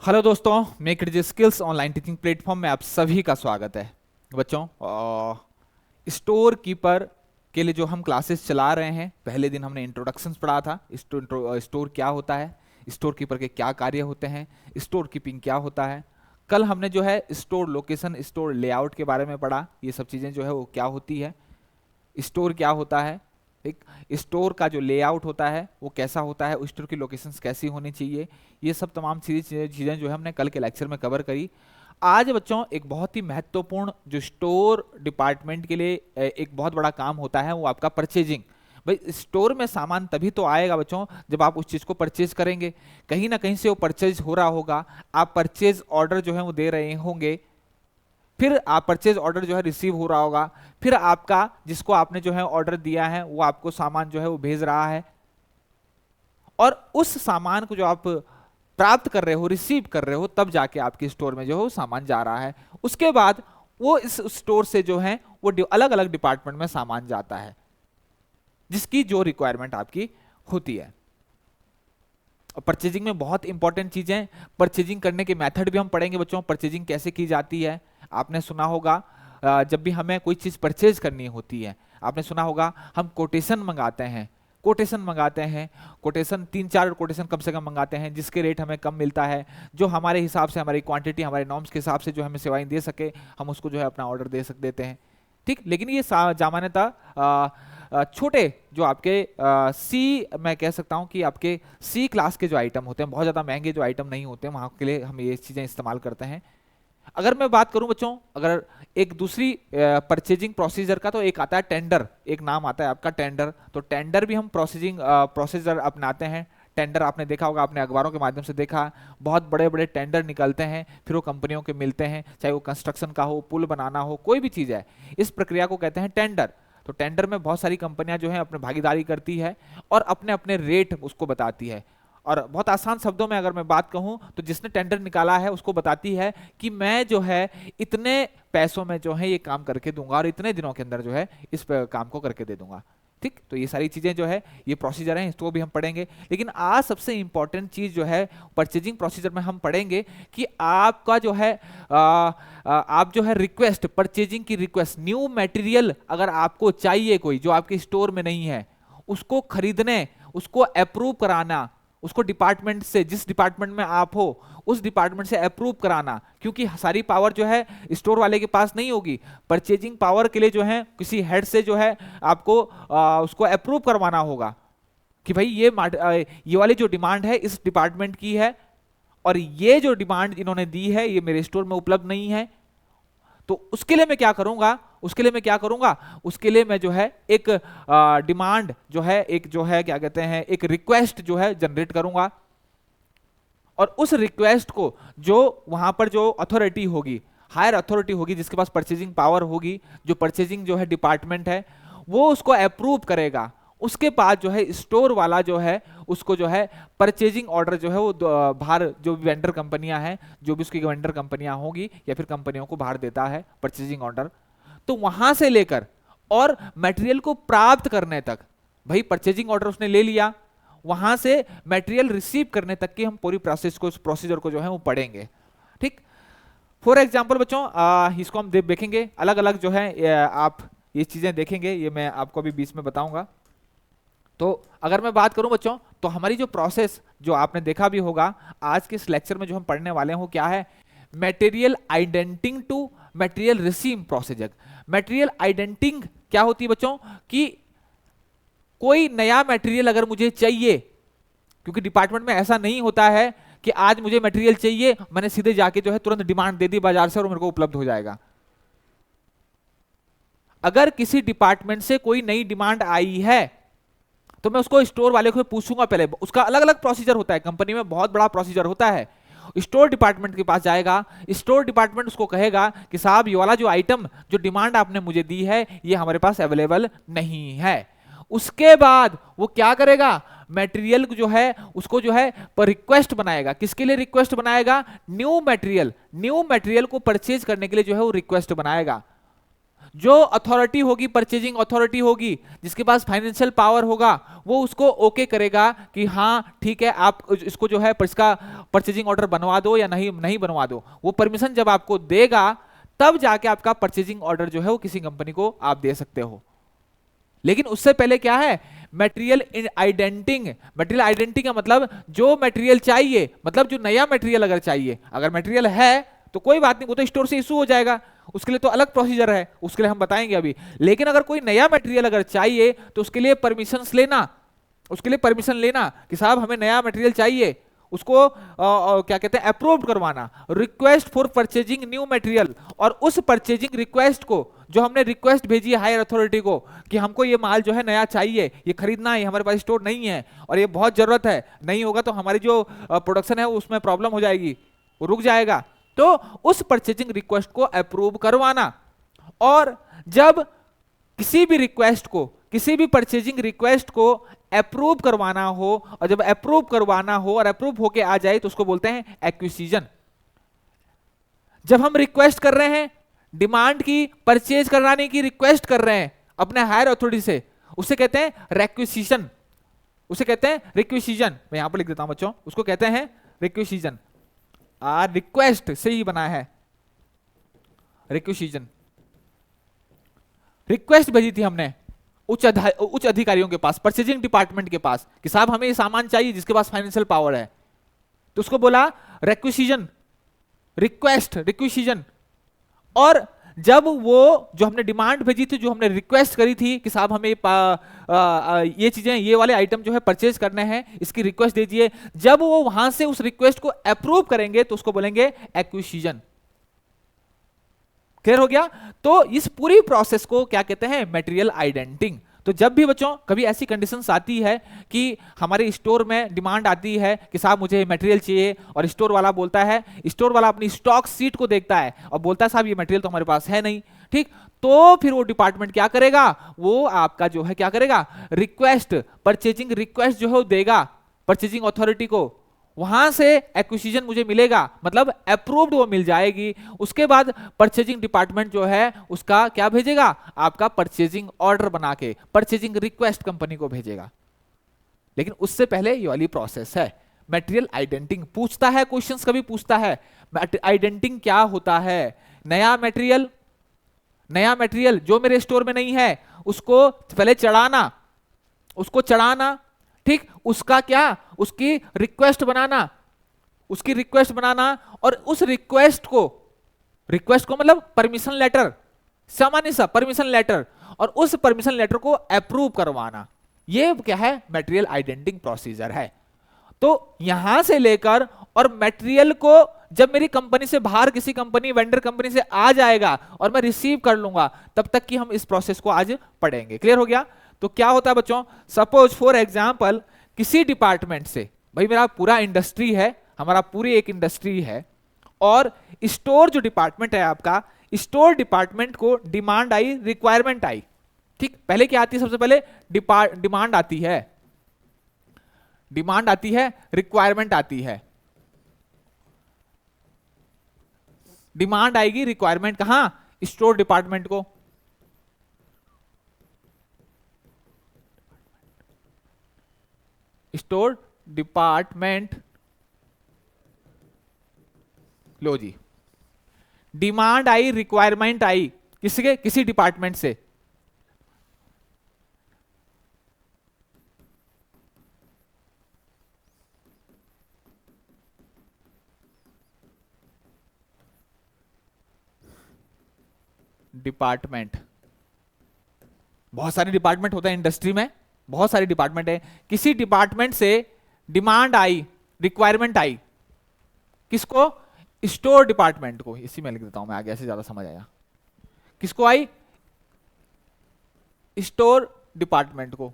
Hello दोस्तों, make it skills online teaching platform में आप सभी का स्वागत है। बच्चों, स्टोर कीपर के लिए जो हम क्लासेस चला रहे हैं, पहले दिन हमने इंट्रोडक्शंस पढ़ा था। स्टोर क्या होता है, स्टोर कीपर के क्या कार्य होते हैं, स्टोर कीपिंग क्या होता है। कल हमने जो है स्टोर लोकेशन, स्टोर लेआउट के बारे में पढ़ा। ये सब चीज़ें जो है वो क्या होती है, स्टोर क्या होता है, एक स्टोर का जो लेआउट होता है वो कैसा होता है, स्टोर की लोकेशंस कैसी होनी चाहिए। ये सब तमाम चीज़ें जो है हमने कल के लेक्चर में कवर करी। आज बच्चों एक बहुत ही महत्वपूर्ण जो स्टोर डिपार्टमेंट के लिए एक बहुत बड़ा काम होता है वो आपका परचेजिंग। भाई स्टोर में सामान तभी तो आएगा बच्चों जब आप उस चीज़ को परचेज करेंगे। कहीं ना कहीं से वो परचेज हो रहा होगा, आप परचेज ऑर्डर जो है वो दे रहे होंगे, फिर आप परचेज ऑर्डर जो है रिसीव हो रहा होगा, फिर आपका जिसको आपने जो है ऑर्डर दिया है वो आपको सामान जो है वो भेज रहा है, और उस सामान को जो आप प्राप्त कर रहे हो, रिसीव कर रहे हो, तब जाके आपके स्टोर में जो है सामान जा रहा है। उसके बाद वो इस स्टोर से जो है वो अलग अलग डिपार्टमेंट में सामान जाता है जिसकी जो रिक्वायरमेंट आपकी होती है। परचेजिंग में बहुत इंपॉर्टेंट चीजें, परचेजिंग करने के मेथड भी हम पढ़ेंगे बच्चों, परचेजिंग कैसे की जाती है। आपने सुना होगा जब भी हमें कोई चीज परचेज करनी होती है, आपने सुना होगा हम कोटेशन मंगाते हैं, कोटेशन 3-4 कोटेशन कम से कम मंगाते हैं जिसके रेट हमें कम मिलता है, जो हमारे हिसाब से, हमारी क्वांटिटी, हमारे नॉर्म्स के हिसाब से जो हमें सेवाएं दे सके, हम उसको जो है अपना ऑर्डर दे देते हैं। ठीक, लेकिन ये सामान्यतः छोटे जो आपके सी, मैं कह सकता हूं कि आपके सी क्लास के जो आइटम होते हैं, बहुत ज़्यादा महंगे जो आइटम नहीं होते हैं, वहां के लिए हम ये चीज़ें इस्तेमाल करते हैं। अगर मैं बात करूं बच्चों, अगर एक दूसरी परचेजिंग प्रोसीजर का, तो एक आता है टेंडर, एक नाम आता है आपका टेंडर। तो टेंडर भी हम प्रोसीजर अपनाते हैं। टेंडर आपने देखा होगा, आपने अखबारों के माध्यम से देखा, बहुत बड़े बड़े टेंडर निकलते हैं, फिर वो कंपनियों के मिलते हैं, चाहे वो कंस्ट्रक्शन का हो, पुल बनाना हो, कोई भी चीज़ है, इस प्रक्रिया को कहते हैं टेंडर। तो टेंडर में बहुत सारी कंपनियां जो है अपने भागीदारी करती है और अपने अपने रेट उसको बताती है। और बहुत आसान शब्दों में अगर मैं बात कहूं तो जिसने टेंडर निकाला है उसको बताती है कि मैं जो है इतने पैसों में जो है ये काम करके दूंगा और इतने दिनों के अंदर जो है इस काम को करके दे दूंगा। ठीक, तो ये सारी चीजें जो है ये प्रोसीजर हैं, इसको भी हम पढ़ेंगे। लेकिन आज सबसे इंपॉर्टेंट चीज जो है परचेजिंग प्रोसीजर में हम पढ़ेंगे कि आपका जो है आप जो है रिक्वेस्ट, परचेजिंग की रिक्वेस्ट, न्यू मटेरियल अगर आपको चाहिए कोई जो आपके स्टोर में नहीं है, उसको खरीदने, उसको अप्रूव कराना, उसको डिपार्टमेंट से, जिस डिपार्टमेंट में आप हो उस डिपार्टमेंट से अप्रूव कराना, क्योंकि सारी पावर जो है स्टोर वाले के पास नहीं होगी। परचेजिंग पावर के लिए जो है किसी हेड से जो है आपको उसको अप्रूव करवाना होगा कि भाई ये वाली जो डिमांड है इस डिपार्टमेंट की है और ये जो डिमांड इन्होंने दी है ये मेरे स्टोर में उपलब्ध नहीं है। तो उसके लिए मैं क्या करूंगा, उसके लिए मैं जो है एक डिमांड जो है, एक जो है क्या कहते हैं, एक रिक्वेस्ट जो है जनरेट करूंगा। और उस रिक्वेस्ट को जो वहां पर जो अथॉरिटी होगी, हायर अथॉरिटी होगी, जिसके पास परचेजिंग पावर होगी, जो परचेजिंग जो है डिपार्टमेंट है, वो उसको अप्रूव करेगा। उसके बाद जो है स्टोर वाला जो है उसको जो है परचेजिंग ऑर्डर जो है वो बाहर, जो वेंडर कंपनियां हैं, जो भी उसकी वेंडर कंपनियां होगी या फिर कंपनियों को बाहर देता है परचेजिंग ऑर्डर। तो वहां से लेकर और मटेरियल को प्राप्त करने तक, भाई परचेजिंग ऑर्डर उसने ले लिया, वहां से मटेरियल रिसीव करने तक की हम पूरी प्रोसेस को, प्रोसीजर को जो है वो पढ़ेंगे। ठीक, फॉर एग्जाम्पल बच्चों इसको हम देखेंगे अलग अलग जो है, आप ये चीजें देखेंगे, ये मैं आपको अभी बीच में बताऊंगा। तो अगर मैं बात करूं बच्चों, तो हमारी जो प्रोसेस जो आपने देखा भी होगा, आज के इस लेक्चर में जो हम पढ़ने वाले हैं वो क्या है, material indenting to material receive procedure. Material indenting क्या होती है बच्चों, कि कोई नया मटेरियल अगर मुझे चाहिए, क्योंकि डिपार्टमेंट में ऐसा नहीं होता है कि आज मुझे मटेरियल चाहिए, मैंने सीधे जाके जो है तुरंत डिमांड दे दी बाजार से और मेरे को उपलब्ध हो जाएगा। अगर किसी डिपार्टमेंट से कोई नई डिमांड आई है तो मैं उसको स्टोर वाले को पूछूंगा, पहले उसका अलग अलग प्रोसीजर होता है, कंपनी में बहुत बड़ा प्रोसीजर होता है। स्टोर डिपार्टमेंट के पास जाएगा, स्टोर डिपार्टमेंट उसको कहेगा कि साहब ये वाला जो आइटम, जो डिमांड आपने मुझे दी है, ये हमारे पास अवेलेबल नहीं है। उसके बाद वो क्या करेगा, मटेरियल जो है उसको जो है पर रिक्वेस्ट बनाएगा। किसके लिए रिक्वेस्ट बनाएगा, न्यू मटेरियल को परचेज करने के लिए जो है वो रिक्वेस्ट बनाएगा। जो अथॉरिटी होगी, परचेजिंग अथॉरिटी होगी, जिसके पास फाइनेंशियल पावर होगा, वो उसको ओके करेगा कि हाँ ठीक है, आप इसको जो है इसका परचेजिंग ऑर्डर बनवा दो या नहीं नहीं बनवा दो। वो परमिशन जब आपको देगा तब जाके आपका परचेजिंग ऑर्डर जो है वो किसी कंपनी को आप दे सकते हो। लेकिन उससे पहले क्या है, मटेरियल आइडेंटिंग। मटेरियल आइडेंटिटी का मतलब जो मटेरियल चाहिए, मतलब जो नया मटेरियल अगर चाहिए, अगर मटेरियल है तो कोई बात नहीं, वो तो स्टोर से इशू हो जाएगा, उसके लिए तो अलग प्रोसीजर है, उसके लिए हम बताएंगे अभी। लेकिन अगर कोई नया मटेरियल अगर चाहिए तो उसके लिए परमिशंस लेना, उसके लिए परमिशन लेना कि साहब हमें नया मटेरियल चाहिए, उसको क्या कहते हैं, अप्रूव करवाना, request for purchasing new material. और उस परचेजिंग रिक्वेस्ट को, जो हमने रिक्वेस्ट भेजी है हायर अथॉरिटी को कि हमको ये माल जो है नया चाहिए, ये खरीदना है, हमारे पास स्टोर नहीं है और ये बहुत जरूरत है, नहीं होगा तो हमारी जो प्रोडक्शन है उसमें प्रॉब्लम हो जाएगी, वो रुक जाएगा, तो उस परचेजिंग रिक्वेस्ट को अप्रूव करवाना। और जब किसी भी रिक्वेस्ट को, किसी भी परचेजिंग रिक्वेस्ट को अप्रूव करवाना हो, और जब अप्रूव करवाना हो और अप्रूव होके आ जाए तो उसको बोलते हैं एक्विजिशन। जब हम रिक्वेस्ट कर रहे हैं, डिमांड की, परचेज कराने की रिक्वेस्ट कर रहे हैं अपने हायर अथॉरिटी से, उसे कहते हैं रिक्वेजिशन, उसे कहते हैं रिक्वेजिशन। मैं यहां पर लिख देता हूं बच्चों, उसको कहते हैं रिक्वेजिशन। रिक्वेस्ट से ही बना है रिक्वेजिशन। रिक्वेस्ट भेजी थी हमने उच्च अधिकारियों के पास, परचेजिंग डिपार्टमेंट के पास, कि साहब हमें ये सामान चाहिए, जिसके पास फाइनेंशियल पावर है, तो उसको बोला रिक्वेजिशन, रिक्वेस्ट, रिक्वेजिशन। और जब वो जो हमने डिमांड भेजी थी, जो हमने रिक्वेस्ट करी थी कि साहब हमें ये चीजें, ये वाले आइटम जो है परचेज करने हैं, इसकी रिक्वेस्ट दीजिए, जब वो वहां से उस रिक्वेस्ट को अप्रूव करेंगे तो उसको बोलेंगे एक्विजिशन। क्लियर हो गया? तो इस पूरी प्रोसेस को क्या कहते हैं, मटेरियल आइडेंटिंग। तो जब भी बच्चों कभी ऐसी कंडीशंस आती है कि हमारे स्टोर में डिमांड आती है कि साहब मुझे मटेरियल चाहिए, और स्टोर वाला बोलता है, स्टोर वाला अपनी स्टॉक सीट को देखता है और बोलता है साहब ये मटेरियल तो हमारे पास है नहीं, ठीक, तो फिर वो डिपार्टमेंट क्या करेगा, वो आपका जो है क्या करेगा, रिक्वेस्ट, परचेजिंग रिक्वेस्ट जो है वो देगा परचेजिंग अथॉरिटी को, वहां से एक्विजिशन मुझे मिलेगा, मतलब अप्रूव्ड वो मिल जाएगी। उसके बाद परचेजिंग डिपार्टमेंट जो है उसका क्या भेजेगा, आपका परचेजिंग ऑर्डर बना के परचेजिंग रिक्वेस्ट कंपनी को भेजेगा। लेकिन उससे पहले ये वाली प्रोसेस है मटेरियल आइडेंटिंग। पूछता है क्वेश्चंस, कभी पूछता है आइडेंटिंग क्या होता है। नया मटेरियल, नया मटेरियल जो मेरे स्टोर में नहीं है उसको पहले चढ़ाना, उसको चढ़ाना, ठीक, उसका क्या, उसकी रिक्वेस्ट बनाना, उसकी रिक्वेस्ट बनाना, और उस रिक्वेस्ट को मतलब परमिशन लेटर, सामान्य सा परमिशन लेटर, और उस परमिशन लेटर को अप्रूव करवाना, ये क्या है, मटेरियल आइडेंटिंग प्रोसीजर है। तो यहां से लेकर और मटेरियल को जब मेरी कंपनी से बाहर किसी कंपनी, वेंडर कंपनी से आ जाएगा और मैं रिसीव कर लूंगा, तब तक कि हम इस प्रोसेस को आज पढ़ेंगे। क्लियर हो गया? तो क्या होता है बच्चों, सपोज फॉर एग्जांपल किसी डिपार्टमेंट से, भाई मेरा पूरा इंडस्ट्री है, हमारा पूरी एक इंडस्ट्री है, और स्टोर जो डिपार्टमेंट है आपका, स्टोर डिपार्टमेंट को डिमांड आई, रिक्वायरमेंट आई, ठीक, पहले क्या आती है, सबसे पहले डिमांड आती है, डिमांड आती है, रिक्वायरमेंट आती है। डिमांड आएगी, रिक्वायरमेंट कहां, स्टोर डिपार्टमेंट को, स्टोर डिपार्टमेंट। लो जी, डिमांड आई, रिक्वायरमेंट आई, किसके, किसी डिपार्टमेंट से, डिपार्टमेंट, बहुत सारे डिपार्टमेंट होते हैं इंडस्ट्री में, बहुत सारे डिपार्टमेंट है, किसी डिपार्टमेंट से डिमांड आई, रिक्वायरमेंट आई, किसको, स्टोर डिपार्टमेंट को, इसी में लिख देता हूं मैं आगे, ऐसे ज्यादा समझ आया, किसको आई, स्टोर डिपार्टमेंट को।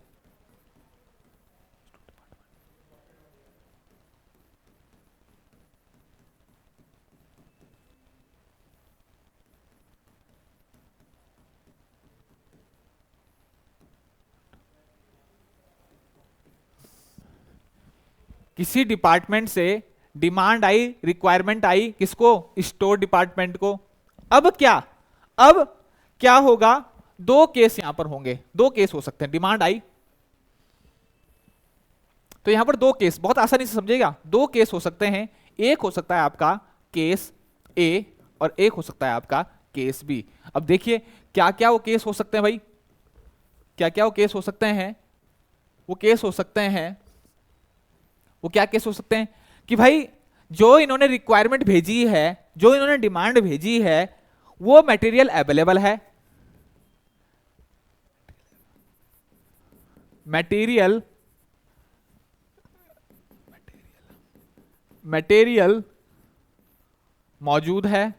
किसी डिपार्टमेंट से डिमांड आई, रिक्वायरमेंट आई, किसको, स्टोर डिपार्टमेंट को। अब क्या क्या होगा, दो केस यहां पर होंगे, दो केस हो सकते हैं। डिमांड आई तो यहां पर दो केस, बहुत आसानी से समझेगा, दो केस हो सकते हैं। एक हो सकता है आपका केस ए और एक हो सकता है आपका केस बी। अब देखिए क्या क्या वो केस हो सकते हैं भाई, क्या क्या वो केस हो सकते हैं। वो केस हो सकते हैं, वो क्या केस हो सकते हैं कि भाई जो इन्होंने रिक्वायरमेंट भेजी है, जो इन्होंने डिमांड भेजी है, वो मटेरियल अवेलेबल है, मटेरियल मटेरियल मौजूद है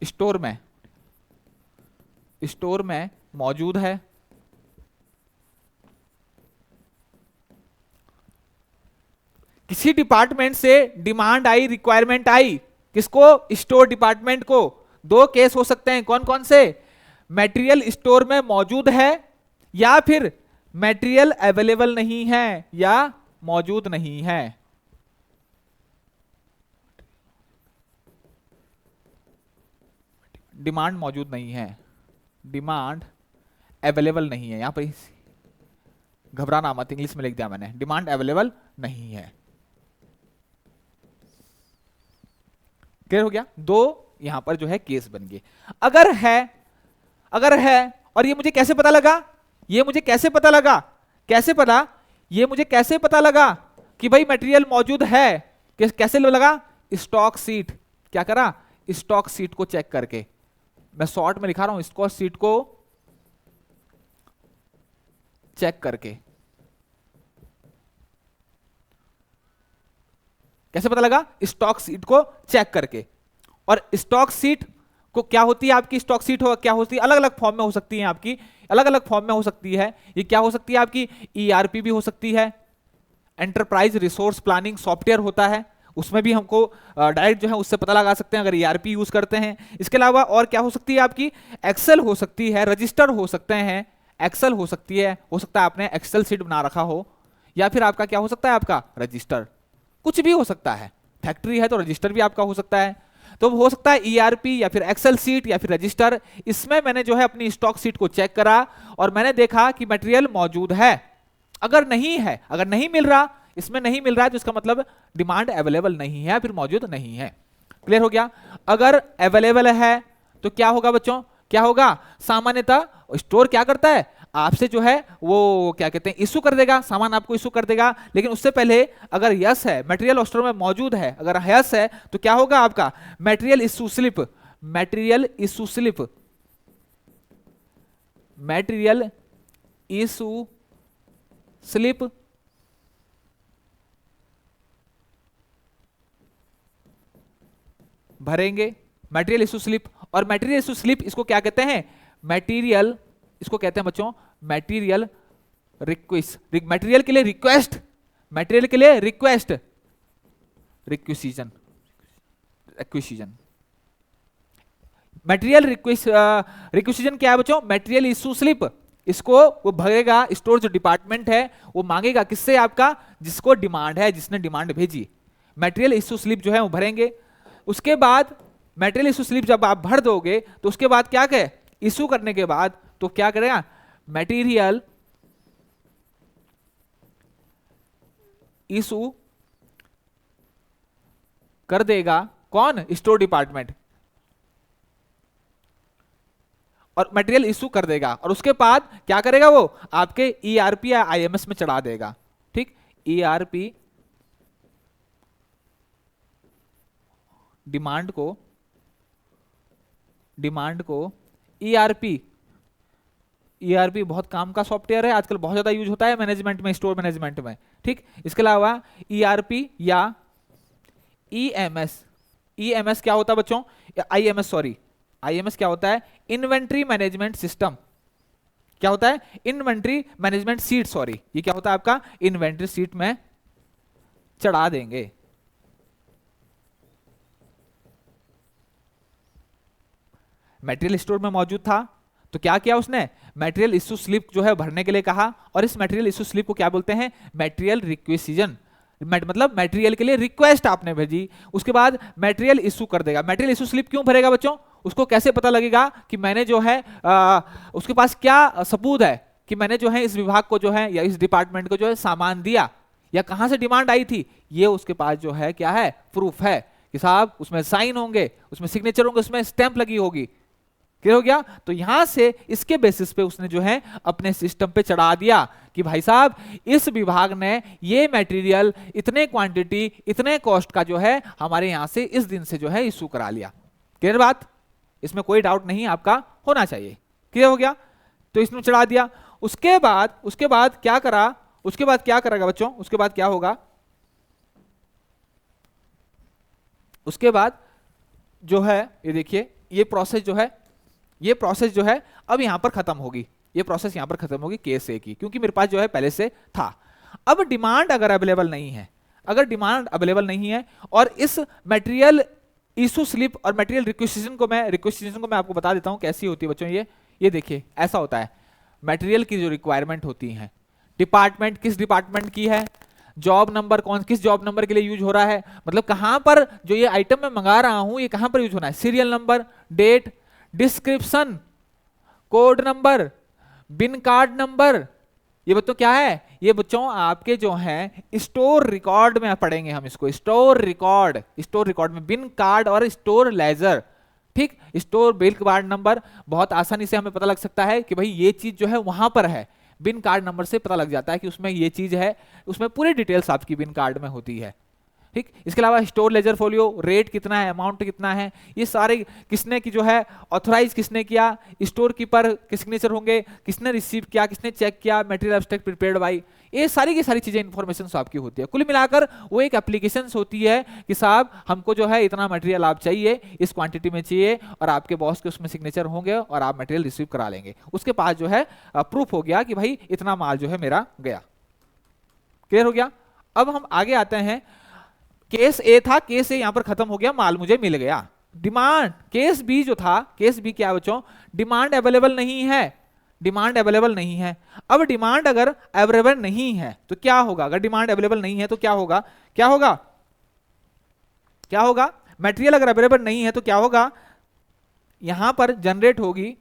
स्टोर में, स्टोर में मौजूद है। किसी डिपार्टमेंट से डिमांड आई, रिक्वायरमेंट आई, किसको, स्टोर डिपार्टमेंट को। दो केस हो सकते हैं, कौन कौन से, मटेरियल स्टोर में मौजूद है या फिर मटेरियल अवेलेबल नहीं है या मौजूद नहीं है। डिमांड मौजूद नहीं है, डिमांड अवेलेबल नहीं है, यहां पर घबराना मत, इंग्लिश में लिख दिया मैंने, डिमांड अवेलेबल नहीं है। क्लियर हो गया, दो यहां पर जो है केस बन गए। अगर है, अगर है, और ये मुझे कैसे पता लगा, ये मुझे कैसे पता लगा, कैसे पता, ये मुझे कैसे पता लगा कि भाई मटेरियल मौजूद है, कैसे लगा, स्टॉक सीट, क्या करा, स्टॉक सीट को चेक करके, मैं शॉर्ट में लिखा रहा हूं, स्टॉक सीट को चेक करके। कैसे पता लगा, स्टॉक सीट को चेक करके। और स्टॉक सीट को क्या होती है आपकी, स्टॉक सीट हो क्या होती है, अलग अलग फॉर्म में हो सकती है आपकी, अलग अलग फॉर्म में हो सकती है। ये क्या हो सकती है आपकी, ईआरपी भी हो सकती है, एंटरप्राइज रिसोर्स प्लानिंग सॉफ्टवेयर होता है, उसमें भी हमको डायरेक्ट जो है उससे पता लगा सकते हैं अगर ईआरपी यूज करते हैं। इसके अलावा और क्या हो सकती है आपकी, एक्सेल हो सकती है, रजिस्टर हो सकते हैं, एक्सेल हो सकती है, हो सकता है आपने एक्सेल सीट बना रखा हो, या फिर आपका क्या हो सकता है, आपका रजिस्टर, कुछ भी हो सकता है। फैक्ट्री है तो रजिस्टर भी आपका हो सकता है, तो हो सकता है ईआरपी या फिर एक्सेल सीट या फिर रजिस्टर। इसमें मैंने जो है अपनी स्टॉक सीट को चेक करा और मैंने देखा कि मटेरियल मौजूद है। अगर नहीं है, अगर नहीं मिल रहा, इसमें नहीं मिल रहा है, तो इसका मतलब डिमांड अवेलेबल नहीं है, फिर मौजूद नहीं है। क्लियर हो गया। अगर अवेलेबल है तो क्या होगा बच्चों, क्या होगा, सामान्यतः स्टोर क्या करता है, आपसे जो है वो क्या कहते हैं, इशू कर देगा, सामान आपको इशू कर देगा। लेकिन उससे पहले अगर यस है, मटेरियल स्टोर में मौजूद है, अगर यस है तो क्या होगा आपका, material issue slip, material issue slip, material issue slip भरेंगे, मटेरियल इशू स्लिप। और मटेरियल इशू स्लिप इसको क्या कहते हैं, मटेरियल, इसको कहते हैं बच्चों मटेरियल रिक्वेस्ट, मटेरियल के लिए रिक्वेस्ट, मटेरियल के लिए request, requisition, requisition, material requisition क्या है बच्चों, मटेरियल इशू स्लिप। इसको वो भरेगा, स्टोर जो डिपार्टमेंट है वो मांगेगा किससे, आपका जिसको डिमांड है, जिसने डिमांड भेजी, मटेरियल इशू स्लिप जो है वो भरेंगे। उसके बाद मटेरियल इशू स्लिप जब आप भर दोगे तो उसके बाद क्या कहे, इशू करने के बाद तो क्या करेगा, मटेरियल इशू कर देगा, कौन, स्टोर डिपार्टमेंट, और मटेरियल इशू कर देगा। और उसके बाद क्या करेगा वो, आपके ईआरपी या आईएमएस में चढ़ा देगा। ठीक, ईआरपी डिमांड को ईआरपी, ईआरपी बहुत काम का सॉफ्टवेयर है, आजकल बहुत ज्यादा यूज होता है मैनेजमेंट में, स्टोर मैनेजमेंट में। ठीक, इसके अलावा ईआरपी या ईएमएस, ईएमएस क्या होता है बच्चों, आईएमएस, सॉरी, आईएमएस क्या होता है, इन्वेंट्री मैनेजमेंट सिस्टम, क्या होता है, इन्वेंट्री मैनेजमेंट सीट, सॉरी, ये क्या होता है आपका, इन्वेंट्री सीट में चढ़ा देंगे। मटेरियल स्टोर में मौजूद था तो क्या किया उसने, मटेरियल इशू स्लिप जो है भरने के लिए कहा, और इस मटेरियल इशू स्लिप को क्या बोलते हैं, मटेरियल रिक्वेजिशन, मतलब मटेरियल के लिए रिक्वेस्ट आपने भेजी, उसके बाद मटेरियल इशू कर देगा। मटेरियल इशू स्लिप क्यों भरेगा बच्चों, उसको कैसे पता लगेगा कि मैंने जो है उसके पास क्या सबूत है कि मैंने जो है इस विभाग को जो है या इस डिपार्टमेंट को जो है सामान दिया, या कहां से डिमांड आई थी, ये उसके पास जो है क्या है, प्रूफ है कि साहब उसमें साइन होंगे, उसमें सिग्नेचर होंगे, उसमें स्टैंप लगी होगी। क्लियर हो गया? तो यहां से इसके बेसिस पे उसने जो है अपने सिस्टम पे चढ़ा दिया कि भाई साहब इस विभाग ने ये मटेरियल इतने क्वांटिटी इतने कॉस्ट का जो है हमारे यहां से इस दिन से जो है इशू करा लिया। क्लियर बात? इसमें कोई डाउट नहीं आपका होना चाहिए। क्लियर हो गया? तो इसमें चढ़ा दिया। उसके बाद क्या करा, उसके बाद क्या करेगा बच्चों, उसके बाद क्या होगा, उसके बाद जो है ये देखिए ये प्रोसेस जो है अब यहां पर खत्म होगी, ये प्रोसेस यहां पर खत्म होगी केस ए की, क्योंकि मेरे पास जो है पहले से था। अब डिमांड अगर अवेलेबल नहीं है, अगर डिमांड अवेलेबल नहीं है और इस मटेरियल इशू स्लिप और मटेरियल रिक्वेजिशन को मैं आपको बता देता हूं कैसी होती है बच्चों। ये देखिए ऐसा होता है, मटेरियल की जो रिक्वायरमेंट होती है, डिपार्टमेंट किस डिपार्टमेंट की है, जॉब नंबर किस जॉब नंबर के लिए यूज हो रहा है, मतलब कहां पर जो ये आइटम मैं मंगा रहा हूं ये कहां पर यूज होना है, serial number, date, description, code number, bin card number, ये बच्चों क्या है, ये बच्चों आपके जो है स्टोर रिकॉर्ड में पढ़ेंगे हम इसको, स्टोर रिकॉर्ड में बिन कार्ड और स्टोर लेजर। ठीक, स्टोर बिल कार्ड नंबर बहुत आसानी से हमें पता लग सकता है कि भाई ये चीज जो है वहां पर है, बिन कार्ड नंबर से पता लग जाता है कि उसमें ये चीज है, उसमें पूरी डिटेल्स आपकी बिन कार्ड में होती है। ठीक, इसके अलावा स्टोर लेजर फोलियो, रेट कितना है, अमाउंट कितना है, ये सारे किसने की जो है ऑथराइज किसने किया, स्टोर कीपर के सिग्नेचर होंगे, किसने रिसीव किया, किसने चेक किया, मटेरियल एब्स्ट्रैक्ट प्रिपेयर्ड बाय, ये सारी की सारी चीजें इंफॉर्मेशन आपकी होती है। कुल मिलाकर वो एक एप्लीकेशन होती है कि साहब हमको जो है इतना मटेरियल आप चाहिए, इस क्वांटिटी में चाहिए, और आपके बॉस के उसमें सिग्नेचर होंगे और आप मटेरियल रिसीव करा लेंगे। उसके पास जो है प्रूफ हो गया कि भाई इतना माल जो है मेरा गया। क्लियर हो गया? अब हम आगे आते हैं, केस ए था, केस ए यहां पर खत्म हो गया, माल मुझे मिल गया। डिमांड केस बी जो था, केस बी क्या बच्चों, डिमांड अवेलेबल नहीं है, डिमांड अवेलेबल नहीं है। अब डिमांड अगर अवेलेबल नहीं है तो क्या होगा, अगर डिमांड अवेलेबल नहीं है तो क्या होगा, क्या होगा, क्या होगा, मटेरियल अगर अवेलेबल नहीं है तो क्या होगा, यहां पर जनरेट होगी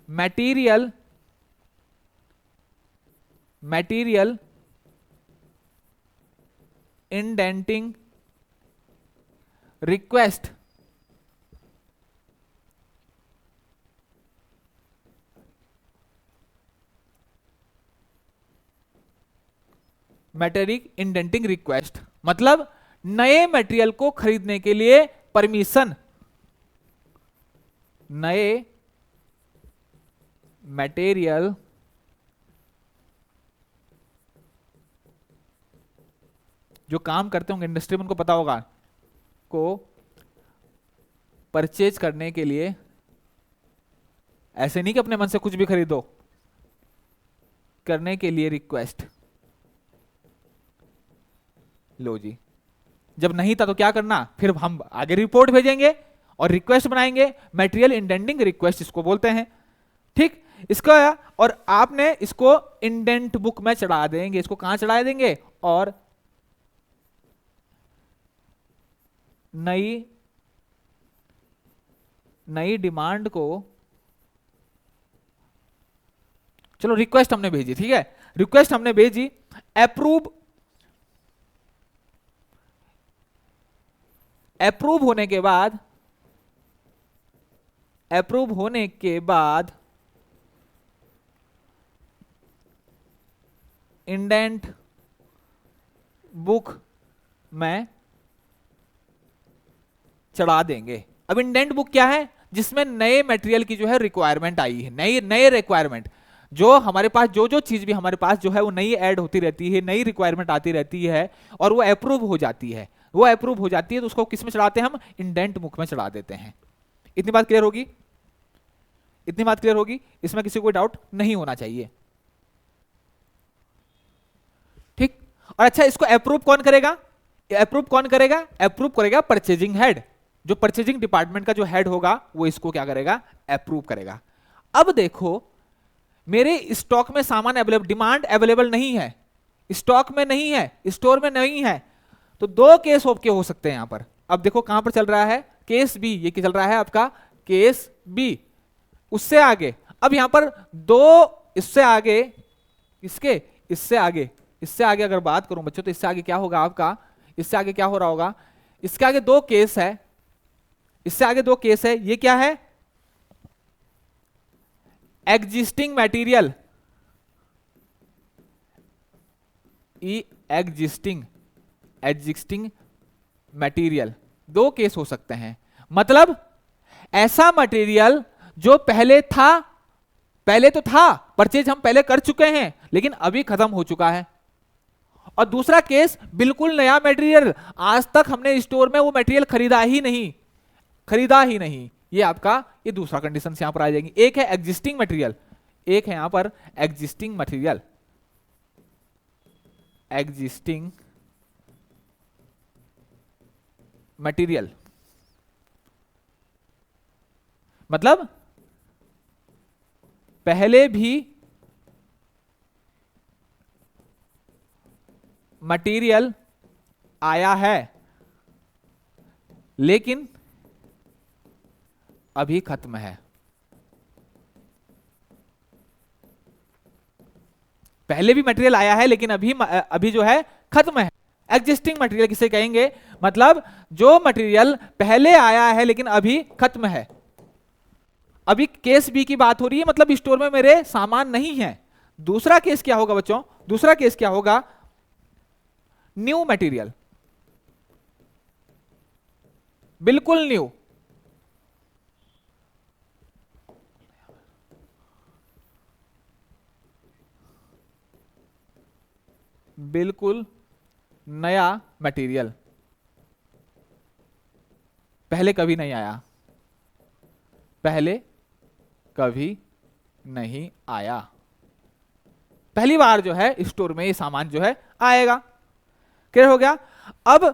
material indenting request. Material indenting request मतलब नए मटेरियल को खरीदने के लिए परमिशन, नए मटेरियल जो काम करते होंगे इंडस्ट्री में उनको पता होगा, को परचेज करने के लिए, ऐसे नहीं कि अपने मन से कुछ भी खरीदो, करने के लिए रिक्वेस्ट। लो जी, जब नहीं था तो क्या करना, फिर हम आगे रिपोर्ट भेजेंगे और रिक्वेस्ट बनाएंगे, मटेरियल इंडेंटिंग रिक्वेस्ट इसको बोलते हैं। ठीक, इसका और आपने इसको इंडेंट बुक में चढ़ा देंगे, इसको कहां चढ़ा देंगे, और नई डिमांड को, चलो रिक्वेस्ट हमने भेजी, ठीक है, रिक्वेस्ट हमने भेजी, अप्रूव होने के बाद इंडेंट बुक में चढ़ा देंगे। अब इंडेंट बुक क्या है, जिसमें नए मटेरियल की जो है रिक्वायरमेंट आई है, नए रिक्वायरमेंट, जो हमारे पास जो चीज भी हमारे पास जो है वो नई ऐड होती रहती है, नई रिक्वायरमेंट आती रहती है और वो अप्रूव हो जाती है, तो उसको किस में चढ़ाते हैं हम, इंडेंट बुक में चढ़ा देते हैं। इतनी बात क्लियर होगी, इतनी बात क्लियर होगी, इसमें किसी को डाउट नहीं होना चाहिए। ठीक, और अच्छा इसको अप्रूव कौन करेगा, अप्रूव करेगा परचेजिंग हेड, जो परचेजिंग डिपार्टमेंट का जो हेड होगा वो इसको क्या करेगा, अप्रूव करेगा। अब देखो मेरे स्टॉक में सामान अवेलेबल, डिमांड अवेलेबल नहीं है, स्टॉक में नहीं है, स्टोर में नहीं है, तो दो केस के हो सकते हैं यहां पर। अब देखो कहां पर चल रहा है, केस बी, ये चल रहा है आपका केस बी। उससे आगे अब यहां पर दो, इससे आगे इसके, इससे आगे अगर बात करूं बच्चों तो इससे आगे क्या होगा आपका, इससे आगे क्या हो रहा होगा, इसके आगे दो केस है, इससे आगे दो केस है। ये क्या है, एग्जिस्टिंग मटेरियल, एग्जिस्टिंग मटेरियल, दो केस हो सकते हैं। मतलब ऐसा मटेरियल जो पहले था, पहले तो था, परचेज हम पहले कर चुके हैं लेकिन अभी खत्म हो चुका है। और दूसरा केस बिल्कुल नया मटेरियल, आज तक हमने स्टोर में वो मटेरियल खरीदा ही नहीं। ये आपका, ये दूसरा कंडीशन यहां पर आ जाएगी। एक है एग्जिस्टिंग मटेरियल, एक है यहां पर एग्जिस्टिंग मटेरियल, एग्जिस्टिंग मटेरियल मतलब पहले भी मटेरियल आया है लेकिन अभी खत्म है। पहले भी मटेरियल आया है लेकिन अभी जो है खत्म है। एग्जिस्टिंग मटेरियल किसे कहेंगे, मतलब जो मटेरियल पहले आया है लेकिन अभी खत्म है। अभी केस बी की बात हो रही है, मतलब स्टोर में मेरे सामान नहीं है। दूसरा केस क्या होगा बच्चों, दूसरा केस क्या होगा, न्यू मटेरियल, बिल्कुल न्यू, बिल्कुल नया मटेरियल, पहले कभी नहीं आया, पहले कभी नहीं आया, पहली बार जो है स्टोर में ये सामान जो है आएगा। क्लियर हो गया। अब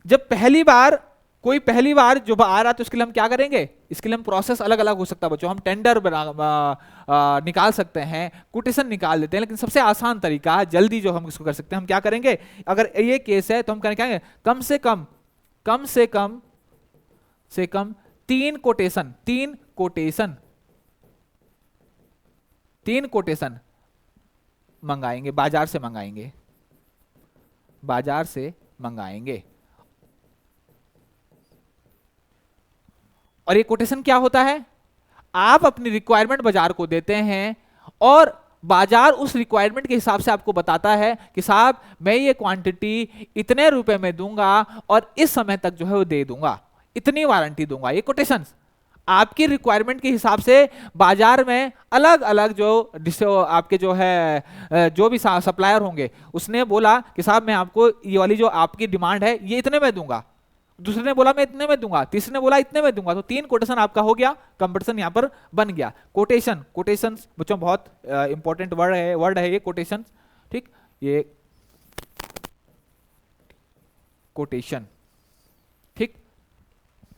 जब पहली बार कोई पहली बार जो आ रहा तो इसके लिए हम क्या करेंगे, इसके लिए हम प्रोसेस अलग अलग हो सकता है बच्चों। हम टेंडर निकाल सकते हैं, कोटेशन निकाल देते हैं, लेकिन सबसे आसान तरीका जल्दी जो हम इसको कर सकते हैं, हम क्या करेंगे, अगर ये केस है तो हम कहेंगे कम से कम तीन कोटेशन मंगाएंगे, बाजार से मंगाएंगे। और ये कोटेशन क्या होता है, आप अपनी रिक्वायरमेंट बाजार को देते हैं और बाजार उस रिक्वायरमेंट के हिसाब से आपको बताता है कि साहब मैं ये क्वांटिटी इतने रुपए में दूंगा और इस समय तक जो है वो दे दूंगा, इतनी वारंटी दूंगा। ये कोटेशंस आपकी रिक्वायरमेंट के हिसाब से बाजार में अलग अलग जो आपके जो है जो भी सप्लायर होंगे, उसने बोला कि साहब मैं आपको ये वाली जो आपकी डिमांड है ये इतने में दूंगा, दूसरे ने बोला मैं इतने में दूंगा, तीसरे ने बोला इतने में दूंगा, तो तीन कोटेशन आपका हो गया, कंपटीशन यहां पर बन गया। कोटेशन बच्चों बहुत इंपॉर्टेंट वर्ड है ये कोटेशन, ठीक। ये कोटेशन, ठीक,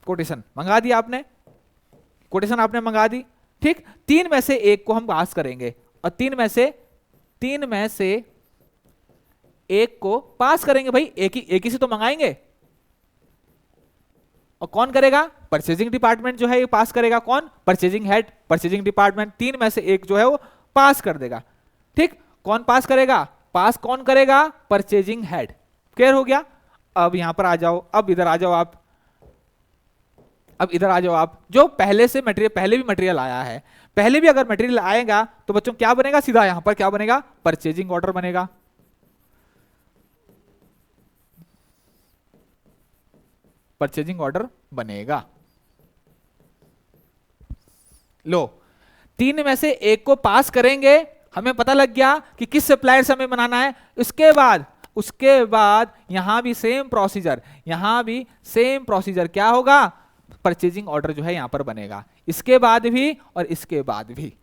कोटेशन मंगा दिया आपने, कोटेशन आपने मंगा दी, ठीक। तीन में से एक को हम पास करेंगे और तीन में से एक को पास करेंगे। भाई एक ही से तो मंगाएंगे, और कौन करेगा, परचेजिंग डिपार्टमेंट जो है ये पास करेगा। कौन, परचेजिंग हेड, परचेजिंग डिपार्टमेंट। तीन में से एक जो है वो पास कर देगा, ठीक। कौन पास करेगा, पास कौन करेगा, परचेजिंग हेड। क्लियर हो गया। अब यहां पर आ जाओ, अब इधर आ जाओ आप, जो पहले भी मटेरियल आया है, पहले भी अगर मटेरियल आएगा तो बच्चों क्या बनेगा, सीधा यहां पर क्या बनेगा, परचेजिंग ऑर्डर बनेगा। परचेजिंग ऑर्डर बनेगा। लो, तीन में से एक को पास करेंगे, हमें पता लग गया कि किस सप्लायर से हमें बनाना है। उसके बाद यहां भी सेम प्रोसीजर क्या होगा, परचेजिंग ऑर्डर जो है यहां पर बनेगा। इसके बाद भी और इसके बाद भी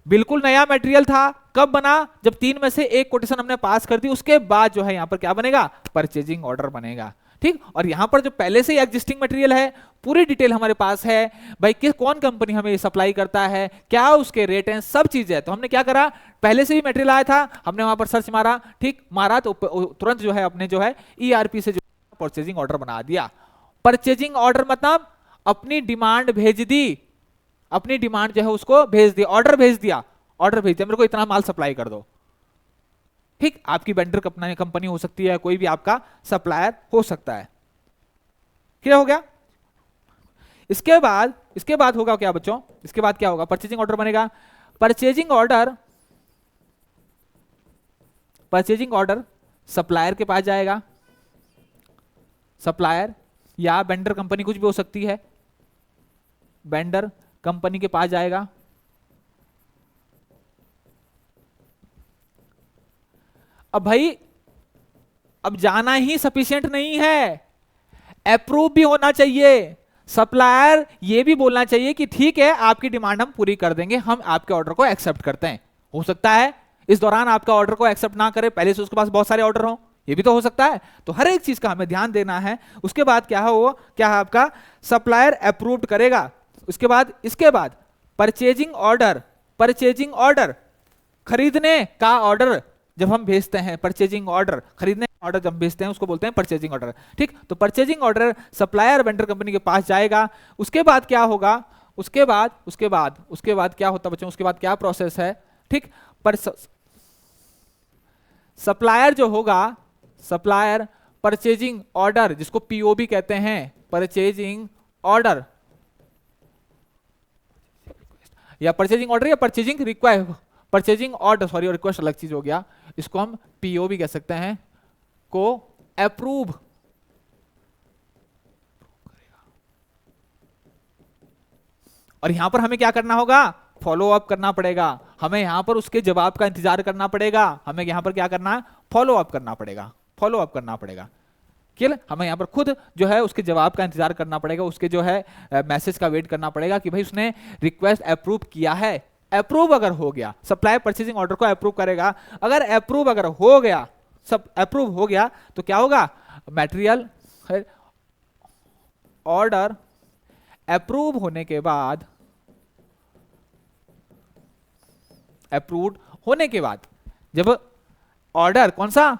बिल्कुल नया मटेरियल था। कब बना, जब तीन में से एक कोटेशन हमने पास कर दी, उसके बाद जो है यहां पर क्या बनेगा, परचेजिंग ऑर्डर बनेगा, ठीक। और यहां पर जो पहले से ही एग्जिस्टिंग मटेरियल है, पूरी डिटेल हमारे पास है, भाई कौन कंपनी हमें सप्लाई करता है, क्या उसके रेट हैं, सब चीजें। तो हमने क्या करा, पहले से भी मटेरियल आया था, हमने वहां पर सर्च मारा, ठीक, मारा तो तुरंत जो है अपने जो है ERP से जो परचेजिंग ऑर्डर बना दिया। परचेजिंग ऑर्डर मतलब अपनी डिमांड भेज दी, अपनी डिमांड जो है उसको भेज दी, ऑर्डर भेज दिया, ऑर्डर भेज दिया मेरे को इतना माल सप्लाई कर दो। ठीक, आपकी वेंडर कंपनी हो सकती है, कोई भी आपका सप्लायर हो सकता है। क्लियर हो गया? इसके बाद होगा क्या बच्चों, इसके बाद क्या होगा, परचेजिंग ऑर्डर बनेगा। परचेजिंग ऑर्डर सप्लायर के पास जाएगा, सप्लायर या वेंडर कंपनी कुछ भी हो सकती है, वेंडर कंपनी के पास जाएगा। अब भाई अब जाना ही सफिशिएंट नहीं है, अप्रूव भी होना चाहिए। सप्लायर ये भी बोलना चाहिए कि ठीक है आपकी डिमांड हम पूरी कर देंगे, हम आपके ऑर्डर को एक्सेप्ट करते हैं। हो सकता है इस दौरान आपका ऑर्डर को एक्सेप्ट ना करे, पहले से उसके पास बहुत सारे ऑर्डर हो, ये भी तो हो सकता है। तो हर एक चीज का हमें ध्यान देना है। उसके बाद क्या है, वो क्या है आपका सप्लायर अप्रूव्ड करेगा। इसके बाद परचेजिंग ऑर्डर खरीदने का ऑर्डर जब हम भेजते हैं, परचेजिंग ऑर्डर खरीदने का ऑर्डर जब भेजते हैं उसको बोलते हैं परचेजिंग ऑर्डर। ठीक, तो purchasing order supplier vendor company के पास जाएगा। उसके बाद क्या होगा, उसके बाद क्या होता है बच्चों, उसके बाद क्या प्रोसेस है। ठीक, पर सप्लायर जो होगा, सप्लायर परचेजिंग ऑर्डर जिसको पीओबी कहते हैं, परचेजिंग ऑर्डर या परचेजिंग ऑर्डर या purchasing required, purchasing order sorry, request अलग चीज हो गया, इसको हम पीओबी कह सकते हैं, को अप्रूव और यहां पर हमें क्या करना होगा, फॉलो अप करना पड़ेगा। हमें यहां पर उसके जवाब का इंतजार करना पड़ेगा, हमें यहां पर क्या करना है, फॉलो अप करना पड़ेगा, फॉलो अप करना पड़ेगा। क्लियर, हमें यहाँ पर खुद जो है उसके जवाब का इंतजार करना पड़ेगा, उसके जो है मैसेज का वेट करना पड़ेगा कि भाई उसने रिक्वेस्ट अप्रूव किया है। अप्रूव अगर हो गया, सप्लाई परचेजिंग ऑर्डर को अप्रूव करेगा, अगर अप्रूव अगर हो गया, सब अप्रूव हो गया तो क्या होगा, मटेरियल ऑर्डर अप्रूव होने के बाद, अप्रूव्ड होने के बाद जब ऑर्डर कौन सा,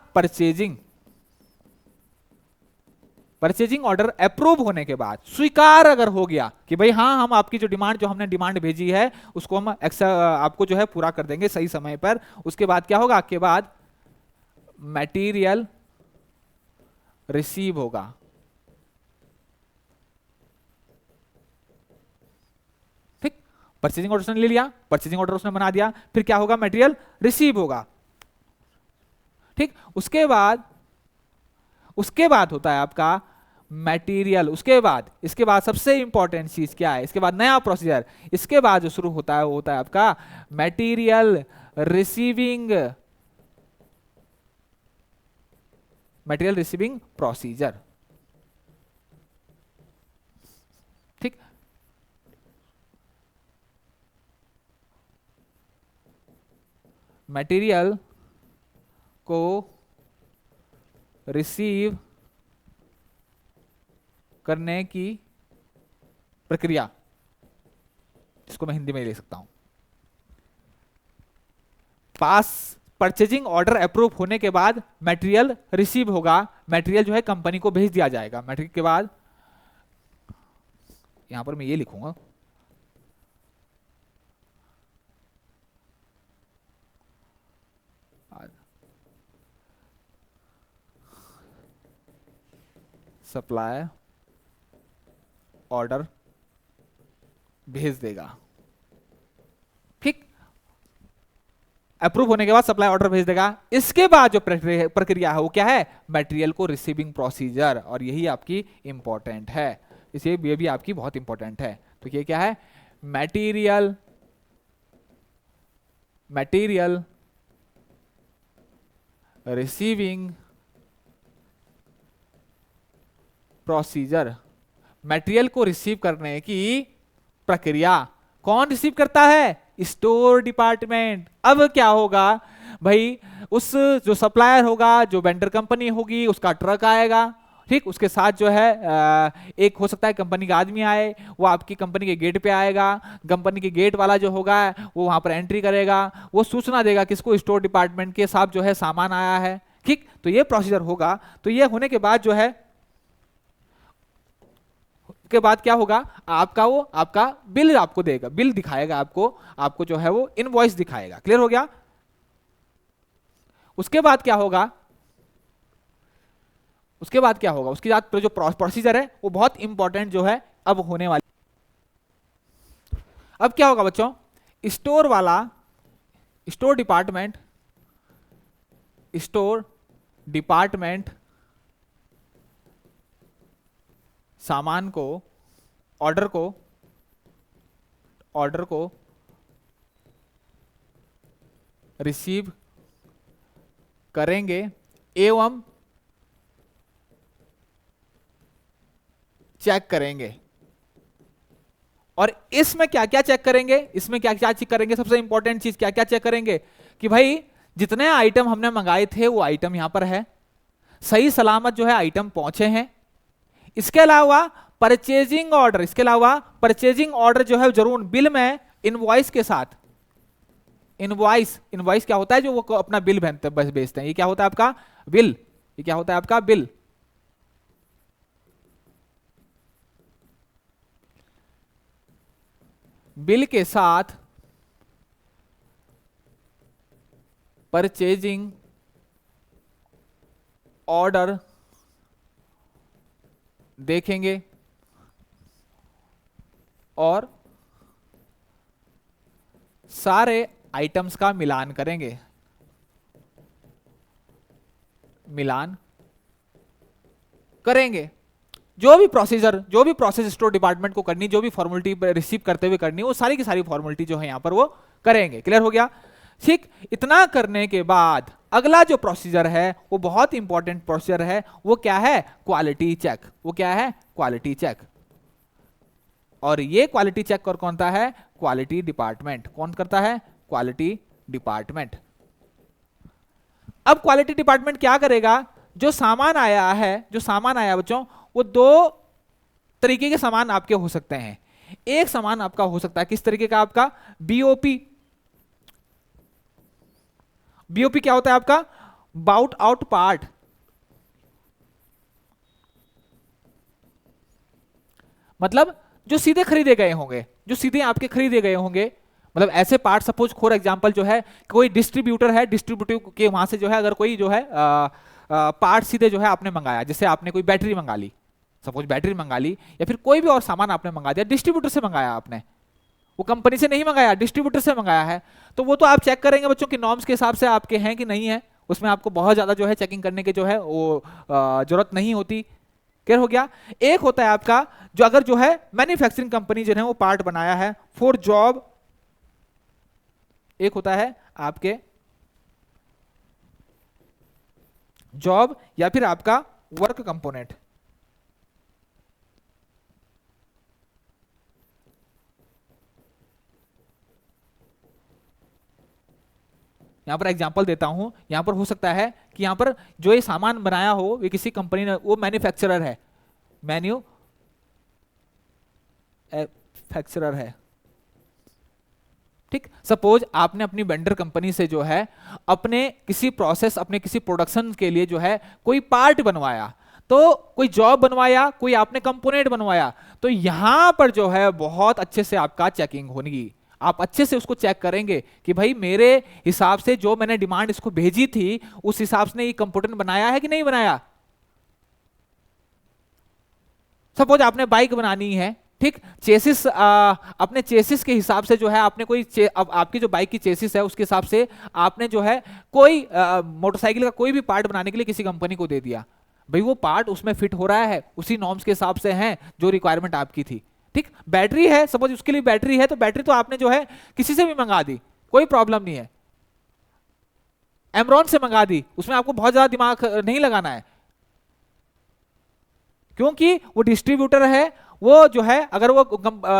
परचेजिंग ऑर्डर अप्रूव होने के बाद स्वीकार अगर हो गया कि भाई हाँ हम आपकी जो हमने डिमांड भेजी है उसको हम आपको जो है पूरा कर देंगे सही समय पर। उसके बाद क्या होगा, के बाद मटेरियल रिसीव होगा। ठीक, परचेजिंग ऑर्डर उसने ले लिया, परचेजिंग ऑर्डर उसने बना दिया, फिर क्या होगा, मटेरियल रिसीव होगा। ठीक, उसके बाद होता है आपका मटेरियल। इसके बाद सबसे इंपॉर्टेंट चीज क्या है, इसके बाद नया प्रोसीजर, इसके बाद जो शुरू होता है वो होता है आपका मटेरियल रिसीविंग प्रोसीजर। ठीक, मटेरियल को रिसीव करने की प्रक्रिया, जिसको मैं हिंदी में ले सकता हूं, परचेजिंग ऑर्डर अप्रूव होने के बाद मटेरियल रिसीव होगा, मटेरियल जो है कंपनी को भेज दिया जाएगा। मटेरियल के बाद यहां पर मैं ये लिखूंगा, सप्लायर ऑर्डर भेज देगा। ठीक, अप्रूव होने के बाद सप्लाई ऑर्डर भेज देगा। इसके बाद जो प्रक्रिया है वो क्या है, मटेरियल को रिसीविंग प्रोसीजर, और यही आपकी इंपॉर्टेंट है, इसे ये भी आपकी बहुत इंपॉर्टेंट है। तो ये क्या है, मटेरियल रिसीविंग प्रोसीजर, मटेरियल को रिसीव करने की प्रक्रिया। कौन रिसीव करता है, स्टोर डिपार्टमेंट। अब क्या होगा भाई, उस जो सप्लायर होगा, जो वेंडर कंपनी होगी, उसका ट्रक आएगा। ठीक, उसके साथ जो है एक हो सकता है कंपनी का आदमी आए, वो आपकी कंपनी के गेट पे आएगा। कंपनी के गेट वाला जो होगा वो वहां पर एंट्री करेगा, वो सूचना देगा किसको, स्टोर डिपार्टमेंट के साथ जो है सामान आया है। ठीक, तो ये प्रोसीजर होगा। तो ये होने के बाद जो है उसके बाद क्या होगा, आपका वो आपका बिल आपको देगा, बिल दिखाएगा आपको, आपको जो है वो इनवॉइस दिखाएगा। क्लियर हो गया? उसके बाद क्या होगा, उसके बाद क्या होगा, उसके बाद जो प्रोसीजर है वो बहुत इंपॉर्टेंट जो है अब होने वाली। अब क्या होगा बच्चों, स्टोर वाला, स्टोर डिपार्टमेंट सामान को, ऑर्डर को रिसीव करेंगे एवं चेक करेंगे। और इसमें क्या क्या चेक करेंगे, इसमें क्या क्या चेक करेंगे, सबसे इंपॉर्टेंट चीज क्या क्या चेक करेंगे कि भाई जितने आइटम हमने मंगाए थे वो आइटम यहां पर है, सही सलामत जो है आइटम पहुंचे हैं। इसके अलावा परचेजिंग ऑर्डर, इसके अलावा परचेजिंग ऑर्डर जो है जरूर बिल में इनवॉइस के साथ, इनवॉइस क्या होता है, जो वो अपना बिल बेचते हैं, ये क्या होता है आपका बिल, ये क्या होता है आपका बिल। बिल के साथ परचेजिंग ऑर्डर देखेंगे और सारे आइटम्स का मिलान करेंगे, मिलान करेंगे। जो भी प्रोसेस स्टोर डिपार्टमेंट को करनी, जो भी फॉर्मेलिटी रिसीव करते हुए करनी, वो सारी की सारी फॉर्मेलिटी जो है यहां पर वो करेंगे। क्लियर हो गया? ठीक, इतना करने के बाद अगला जो प्रोसीजर है वो बहुत इंपॉर्टेंट प्रोसीजर है, वो क्या है, क्वालिटी चेक। वो क्या है, क्वालिटी चेक। और ये क्वालिटी चेक कौन करता है, क्वालिटी डिपार्टमेंट। कौन करता है, क्वालिटी डिपार्टमेंट। अब क्वालिटी डिपार्टमेंट क्या करेगा, जो सामान आया बच्चों, वो दो तरीके के सामान आपके हो सकते हैं। एक सामान आपका हो सकता है किस तरीके का, आपका बीओपी। बीओपी क्या होता है आपका, बाउट आउट पार्ट। मतलब जो सीधे खरीदे गए होंगे, जो सीधे आपके खरीदे गए होंगे, मतलब ऐसे पार्ट, सपोज फॉर एग्जांपल जो है कोई डिस्ट्रीब्यूटर है, डिस्ट्रीब्यूटिव के वहां से जो है अगर कोई जो है पार्ट सीधे जो है आपने मंगाया, जैसे आपने कोई बैटरी मंगा ली, सपोज बैटरी मंगा ली, या फिर कोई भी और सामान आपने मंगा दिया, डिस्ट्रीब्यूटर से मंगाया आपने, वो कंपनी से नहीं मंगाया, डिस्ट्रीब्यूटर से मंगाया है, तो वो तो आप चेक करेंगे बच्चों कि नॉर्म्स के हिसाब से आपके हैं कि नहीं है, उसमें आपको बहुत ज्यादा जो है चेकिंग करने के जो है वो जरूरत नहीं होती। क्लियर हो गया? एक होता है आपका जो अगर जो है मैन्युफैक्चरिंग कंपनी जो है वो पार्ट बनाया है फॉर जॉब, एक होता है आपके जॉब या फिर आपका वर्क कंपोनेंट। यहां पर एग्जांपल देता हूं, यहां पर हो सकता है कि यहां पर जो ये सामान बनाया हो ये किसी कंपनी ने, वो मैन्युफैक्चरर है, मैन्युफैक्चरर है। ठीक, सपोज आपने अपनी वेंडर कंपनी से जो है अपने किसी प्रोसेस, अपने किसी प्रोडक्शन के लिए जो है कोई पार्ट बनवाया, तो कोई जॉब बनवाया, कोई आपने कंपोनेंट बनवाया, तो यहां पर जो है बहुत अच्छे से आपका चेकिंग होगी। आप अच्छे से उसको चेक करेंगे कि भाई मेरे हिसाब से जो मैंने डिमांड इसको भेजी थी उस हिसाब से ये कंपोनेंट बनाया है कि नहीं बनाया। सपोज आपने बाइक बनानी है, ठीक, चेसिस अपने चेसिस के हिसाब से जो है आपने कोई आपकी जो बाइक की चेसिस है उसके हिसाब से आपने जो है कोई मोटरसाइकिल का कोई भी पार्ट बनाने के लिए किसी कंपनी को दे दिया, भाई वो पार्ट उसमें फिट हो रहा है, उसी नॉर्म्स के हिसाब से है जो रिक्वायरमेंट आपकी थी। ठीक, बैटरी है, सपोज उसके लिए बैटरी है, तो बैटरी तो आपने जो है किसी से भी मंगा दी, कोई प्रॉब्लम नहीं है, एमरॉन से मंगा दी, उसमें आपको बहुत ज्यादा दिमाग नहीं लगाना है, क्योंकि वो डिस्ट्रीब्यूटर है, वो जो है अगर वो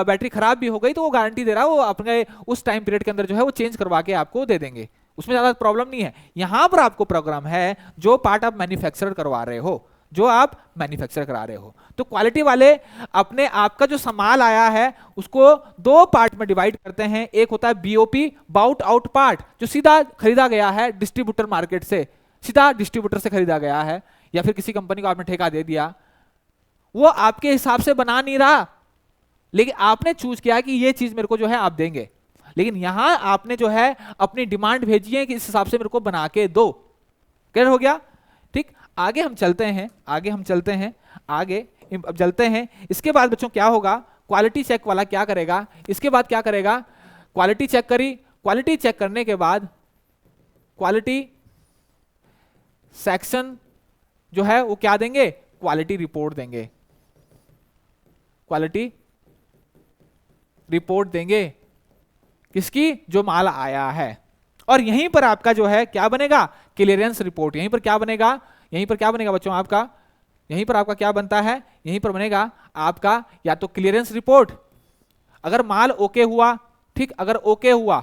बैटरी खराब भी हो गई तो वो गारंटी दे रहा है, वो अपने उस टाइम पीरियड के अंदर जो है वो चेंज करवा के आपको दे देंगे, उसमें ज्यादा प्रॉब्लम नहीं है। यहां पर आपको प्रॉब्लम है जो पार्ट आप मैन्युफैक्चर करवा रहे हो, जो आप मैन्युफैक्चर करा रहे हो। तो क्वालिटी वाले अपने आपका जो सामान आया है उसको दो पार्ट में डिवाइड करते हैं, एक होता है बीओपी, बाउट आउट पार्ट, जो सीधा खरीदा गया है डिस्ट्रीब्यूटर मार्केट से, सीधा डिस्ट्रीब्यूटर से खरीदा गया है, या फिर किसी कंपनी को आपने ठेका दे दिया, वो आपके हिसाब से बना नहीं रहा, लेकिन आपने चूज किया कि ये चीज मेरे को जो है आप देंगे, लेकिन यहां आपने जो है अपनी डिमांड भेजी है कि इस हिसाब से मेरे को बना के दो। क्लियर हो गया? ठीक, आगे हम चलते हैं, आगे हम चलते हैं, आगे अब चलते हैं। इसके बाद बच्चों क्या होगा, क्वालिटी चेक वाला क्या करेगा, इसके बाद क्या करेगा, क्वालिटी चेक करी, क्वालिटी चेक करने के बाद क्वालिटी सेक्शन जो है वो क्या देंगे, क्वालिटी रिपोर्ट देंगे, क्वालिटी रिपोर्ट देंगे किसकी, जो माल आया है। और यहीं पर आपका जो है क्या बनेगा, क्लियरेंस रिपोर्ट। यहीं पर क्या बनेगा, यहीं पर क्या बनेगा बच्चों आपका, यहीं पर आपका क्या बनता है, यहीं पर बनेगा आपका या तो क्लियरेंस रिपोर्ट, अगर माल ओके हुआ, ठीक, अगर ओके हुआ,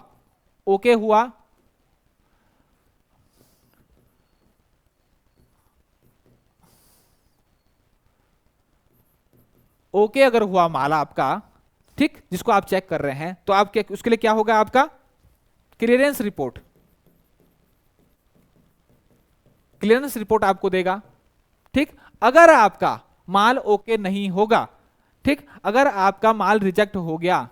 ओके हुआ, ओके अगर हुआ माल आपका, ठीक, जिसको आप चेक कर रहे हैं, तो आप क्या, उसके लिए क्या होगा आपका क्लियरेंस रिपोर्ट, क्लियरेंस रिपोर्ट आपको देगा। ठीक, अगर आपका माल ओके नहीं होगा, ठीक, अगर आपका माल रिजेक्ट हो गया,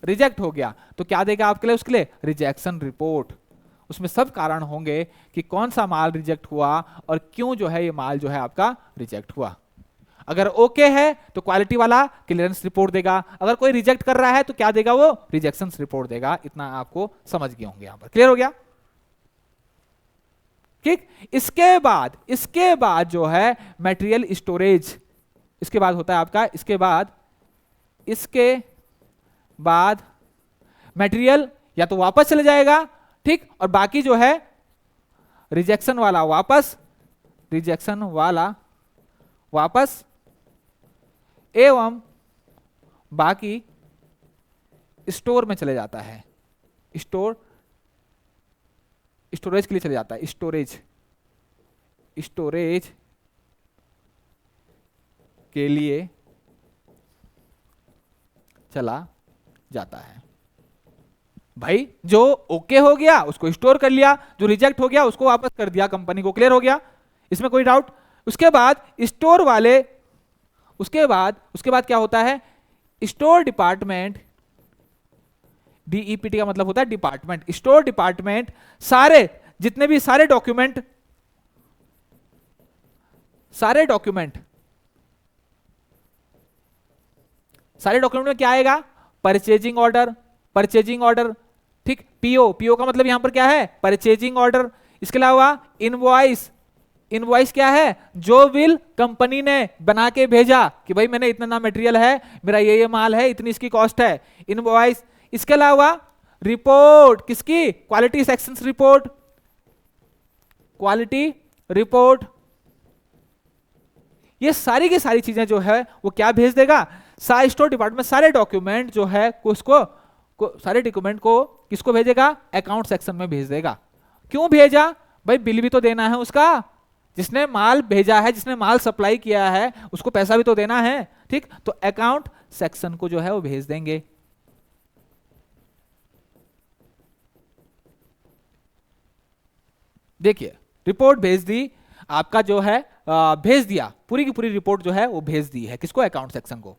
रिजेक्ट हो गया, तो क्या देगा आपके लिए, उसके लिए रिजेक्शन रिपोर्ट। उसमें सब कारण होंगे कि कौन सा माल रिजेक्ट हुआ और क्यों जो है ये माल जो है आपका रिजेक्ट हुआ। अगर ओके है तो क्वालिटी वाला क्लियरेंस रिपोर्ट देगा, अगर कोई रिजेक्ट कर रहा है तो क्या देगा, वो रिजेक्शन रिपोर्ट देगा। इतना आपको समझ गए होंगे, यहां पर क्लियर हो गया? ठीक, इसके बाद जो है मटेरियल स्टोरेज, इसके बाद होता है आपका, इसके बाद मटेरियल या तो वापस चले जाएगा, ठीक, और बाकी जो है रिजेक्शन वाला वापस, रिजेक्शन वाला वापस, एवं बाकी स्टोर में चले जाता है, स्टोरेज के लिए चले जाता है, स्टोरेज के लिए चला जाता है। भाई जो ओके हो गया उसको स्टोर कर लिया, जो रिजेक्ट हो गया उसको वापस कर दिया कंपनी को। क्लियर हो गया? इसमें कोई डाउट? उसके बाद स्टोर वाले, उसके बाद क्या होता है, स्टोर डिपार्टमेंट, डीईपीटी का मतलब होता है डिपार्टमेंट, स्टोर डिपार्टमेंट सारे जितने भी सारे डॉक्यूमेंट में क्या आएगा, परचेजिंग ऑर्डर, ठीक, पीओ का मतलब यहां पर क्या है, परचेजिंग ऑर्डर। इसके अलावा इनवॉइस क्या है, जो बिल कंपनी ने बना के भेजा कि भाई मैंने इतना मटेरियल है, मेरा ये माल है, इतनी इसकी कॉस्ट है, इनवॉइस। इसके अलावा रिपोर्ट किसकी, quality section report, quality report. ये सारी की सारी चीजें जो है वो क्या भेज देगा, स्टोर डिपार्टमेंट सारे डॉक्यूमेंट जो है सारे डॉक्यूमेंट को किसको भेजेगा, अकाउंट सेक्शन में भेज देगा। क्यों भेजा भाई, बिल भी तो देना है उसका, जिसने माल भेजा है, जिसने माल सप्लाई किया है, उसको पैसा भी तो देना है। ठीक, तो अकाउंट सेक्शन को जो है वो भेज देंगे। देखिए रिपोर्ट भेज दी, आपका जो है भेज दिया, पूरी की पूरी रिपोर्ट जो है वो भेज दी है किसको, अकाउंट सेक्शन को।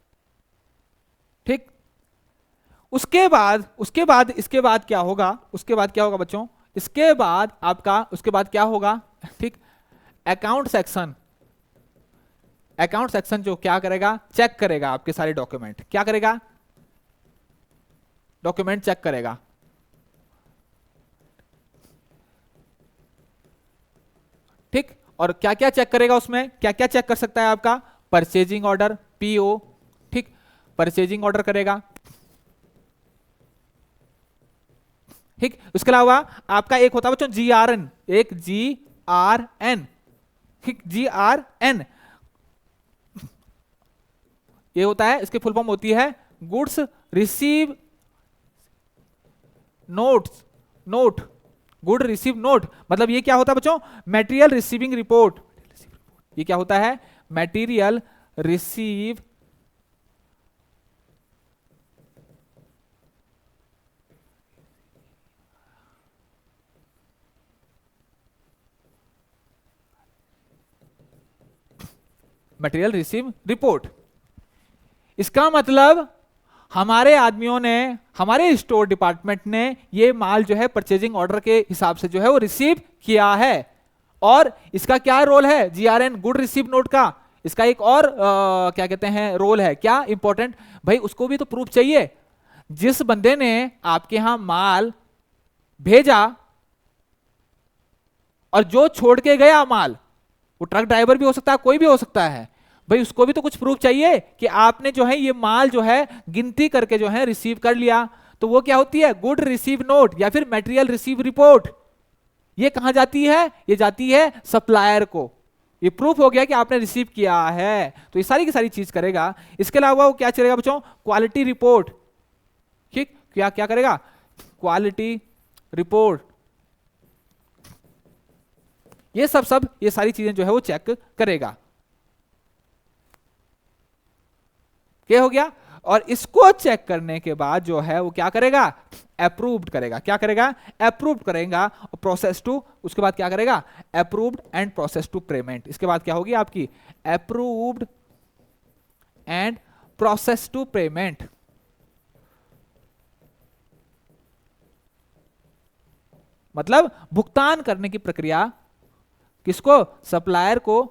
ठीक, उसके बाद इसके बाद क्या होगा, उसके बाद क्या होगा बच्चों, इसके बाद आपका, उसके बाद क्या होगा, ठीक, अकाउंट सेक्शन जो क्या करेगा, चेक करेगा आपके सारे डॉक्यूमेंट, क्या करेगा, डॉक्यूमेंट चेक करेगा। ठीक, और क्या क्या चेक करेगा, उसमें क्या क्या चेक कर सकता है आपका, परचेजिंग ऑर्डर, पीओ, ठीक, परचेजिंग ऑर्डर करेगा। ठीक, उसके अलावा आपका एक होता है बच्चों जीआरएन, एक जीआरएन, ठीक, जीआरएन ये होता है, इसकी फुल फॉर्म होती है goods receive note, good receive note. मतलब ये क्या होता है बच्चों, मटेरियल रिसीविंग रिपोर्ट। ये क्या होता है, material receive material receive report. इसका मतलब हमारे आदमियों ने, हमारे स्टोर डिपार्टमेंट ने ये माल जो है परचेजिंग ऑर्डर के हिसाब से जो है वो रिसीव किया है। और इसका क्या रोल है जीआरएन गुड रिसीव नोट का, इसका एक और क्या कहते हैं रोल है, क्या इंपॉर्टेंट भाई, उसको भी तो प्रूफ चाहिए। जिस बंदे ने आपके यहां माल भेजा और जो छोड़ के गया माल, वो ट्रक ड्राइवर भी हो सकता है, कोई भी हो सकता है भाई, उसको भी तो कुछ प्रूफ चाहिए कि आपने जो है ये माल जो है गिनती करके जो है रिसीव कर लिया। तो वो क्या होती है गुड रिसीव नोट या फिर मटेरियल रिसीव रिपोर्ट। ये कहां जाती है, ये जाती है सप्लायर को। ये प्रूफ हो गया कि आपने रिसीव किया है, तो ये सारी की सारी चीज करेगा। इसके अलावा वो क्या चलेगा बच्चों, क्वालिटी रिपोर्ट। ठीक, क्या क्या करेगा, क्वालिटी रिपोर्ट। ये सब ये सारी चीजें जो है वो चेक करेगा। क्या हो गया, और इसको चेक करने के बाद जो है वो क्या करेगा, अप्रूव्ड करेगा। क्या करेगा, अप्रूव्ड करेगा। और प्रोसेस टू, उसके बाद क्या करेगा, approved and process to payment. इसके बाद क्या होगी आपकी, approved and process to payment. मतलब भुगतान करने की प्रक्रिया किसको, सप्लायर को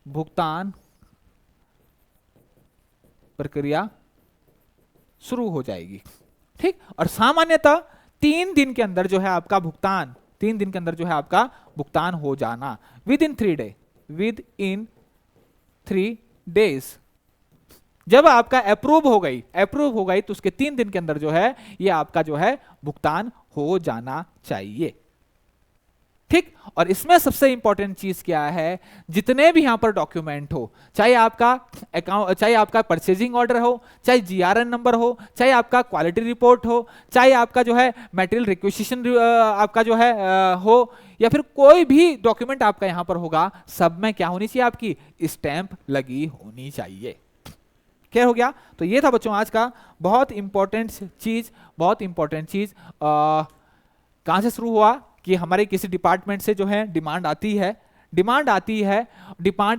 भुगतान प्रक्रिया शुरू हो जाएगी। ठीक, और सामान्यतः 3 दिन के अंदर जो है आपका भुगतान, 3 दिन के अंदर जो है आपका भुगतान हो जाना, with in 3 day, with in 3 days. जब आपका अप्रूव हो गई तो उसके 3 दिन के अंदर जो है ये आपका जो है भुगतान हो जाना चाहिए। ठीक, और इसमें सबसे इंपॉर्टेंट चीज क्या है, जितने भी यहां पर डॉक्यूमेंट हो, चाहे आपका अकाउंट, चाहे आपका परचेजिंग ऑर्डर हो, चाहे जीआरएन नंबर हो, चाहे आपका क्वालिटी रिपोर्ट हो, चाहे आपका जो है मटेरियल रिक्वेजिशन आपका जो है हो, या फिर कोई भी डॉक्यूमेंट आपका यहां पर होगा, सब में क्या होनी चाहिए, आपकी स्टैंप लगी होनी चाहिए। क्लियर हो गया। तो ये था बच्चों आज का बहुत इंपॉर्टेंट चीज, बहुत इंपॉर्टेंट चीज। कहां से शुरू हुआ कि हमारे किसी डिपार्टमेंट से जो है डिमांड आती है, डिमांड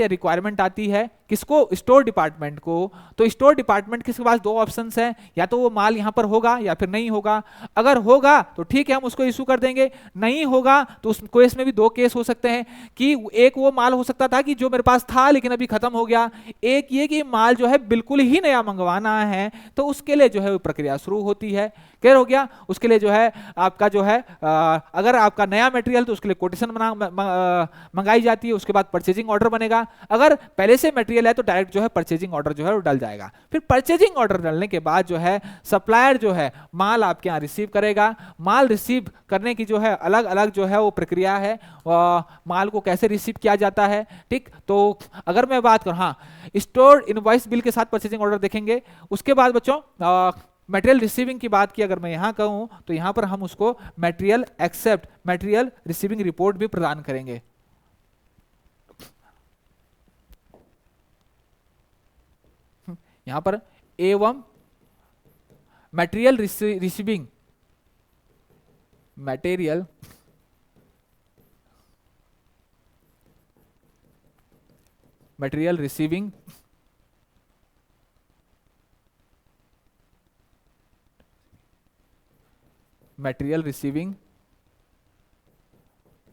या रिक्वायरमेंट आती है किसको, स्टोर डिपार्टमेंट को। तो स्टोर डिपार्टमेंट के पास 2 ऑप्शंस हैं, या तो वो माल यहां पर होगा या फिर नहीं होगा। अगर होगा तो ठीक है, हम उसको इशू कर देंगे, नहीं होगा तो उस केस में भी 2 केस हो सकते हैं कि एक वो माल हो सकता था कि जो मेरे पास था लेकिन अभी खत्म हो गया, एक ये कि माल जो है बिल्कुल ही नया मंगवाना है, तो उसके लिए जो है वो प्रक्रिया शुरू होती है। क्लियर हो गया। उसके लिए जो है आपका जो है अगर आपका नया मटेरियल तो उसके लिए कोटेशन मंगाई जाती है, उसके बाद परचेजिंग ऑर्डर बनेगा। अगर पहले से मटेरियल है तो डायरेक्ट जो है परचेजिंग ऑर्डर जो है वो डल जाएगा। फिर परचेजिंग ऑर्डर डलने के बाद जो है सप्लायर जो है माल आपके यहाँ रिसीव करेगा। माल रिसीव करने की जो है अलग अलग जो है वो प्रक्रिया है, माल को कैसे रिसीव किया जाता है। ठीक, तो अगर मैं बात करूं, हाँ, स्टोर इनवॉइस बिल के साथ परचेजिंग ऑर्डर देखेंगे। उसके बाद बच्चों मटेरियल रिसीविंग की बात की अगर मैं यहां कहूं तो यहां पर हम उसको material accept material receiving report भी प्रदान करेंगे। यहां पर एवं material receiving material receiving material receiving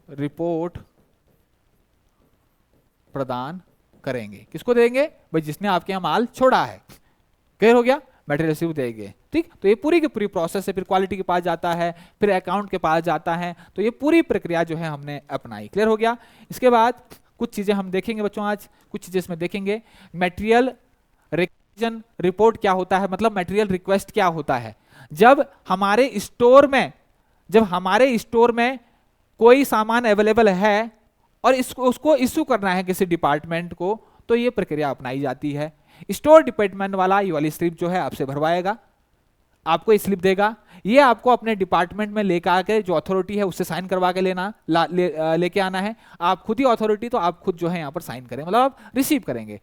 report प्रदान करेंगे। किसको देंगे भाई, जिसने आपके यहां माल छोड़ा है। क्लियर हो गया, मटेरियल रिसीव देंगे। ठीक, तो ये पूरी की पूरी प्रोसेस है, फिर क्वालिटी के पास जाता है, फिर अकाउंट के पास जाता है, तो ये पूरी प्रक्रिया जो है हमने अपनाई। क्लियर हो गया। इसके बाद कुछ चीजें हम देखेंगे बच्चों, आज कुछ चीजें इसमें देखेंगे। मटेरियल रिक्वेजिशन रिपोर्ट क्या होता है, मतलब मटेरियल रिक्वेस्ट क्या होता है। जब हमारे स्टोर में कोई सामान अवेलेबल है और उसको इशू करना है किसी डिपार्टमेंट को, तो ये प्रक्रिया अपनाई जाती है। स्टोर डिपार्टमेंट वाला ये वाली स्लिप जो है आपसे भरवाएगा, आपको स्लिप देगा, ये आपको अपने डिपार्टमेंट में लेकर आके जो अथॉरिटी है उससे साइन करवा के लेके आना है। आप खुद ही अथॉरिटी, तो आप खुद जो है यहाँ पर साइन करें, मतलब आप रिसीव करेंगे।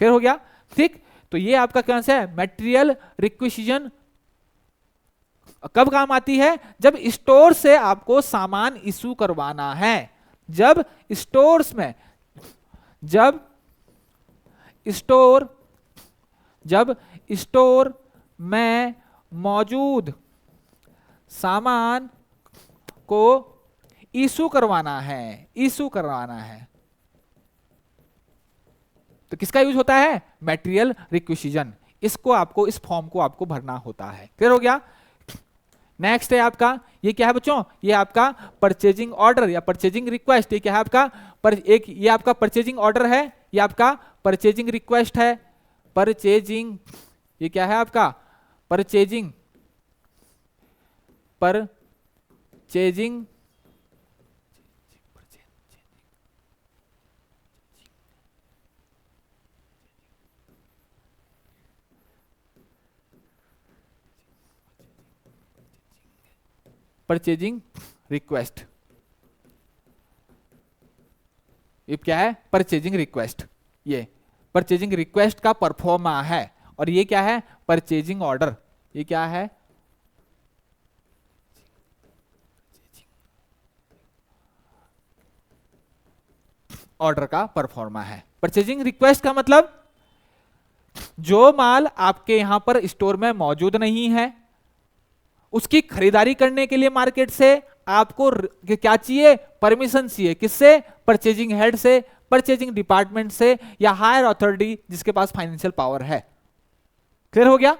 क्लियर हो गया। ठीक, तो ये आपका कौन सा है, मटेरियल रिक्वेजिशन कब काम आती है? जब स्टोर से आपको सामान इशू करवाना है। जब स्टोर्स में जब स्टोर में मौजूद सामान को इशू करवाना है तो किसका यूज होता है? Material requisition. इसको आपको, इस फॉर्म को आपको भरना होता है। क्लियर हो गया? नेक्स्ट है आपका, ये क्या है बच्चों? ये आपका परचेजिंग ऑर्डर या परचेजिंग रिक्वेस्ट। ये क्या है आपका? ये आपका परचेजिंग ऑर्डर है, ये आपका परचेजिंग रिक्वेस्ट है। परचेजिंग, ये क्या है आपका? Purchasing purchasing request. ये क्या है? Purchasing request. ये परचेजिंग रिक्वेस्ट का परफॉर्मा है। और ये क्या है? Purchasing order. ये क्या है? ऑर्डर का परफॉर्मा है। परचेजिंग रिक्वेस्ट का मतलब जो माल आपके यहां पर स्टोर में मौजूद नहीं है, उसकी खरीदारी करने के लिए मार्केट से आपको क्या चाहिए? परमिशन चाहिए। किससे? परचेजिंग हेड से, परचेजिंग डिपार्टमेंट से, या हायर अथॉरिटी जिसके पास फाइनेंशियल पावर है। क्लियर हो गया?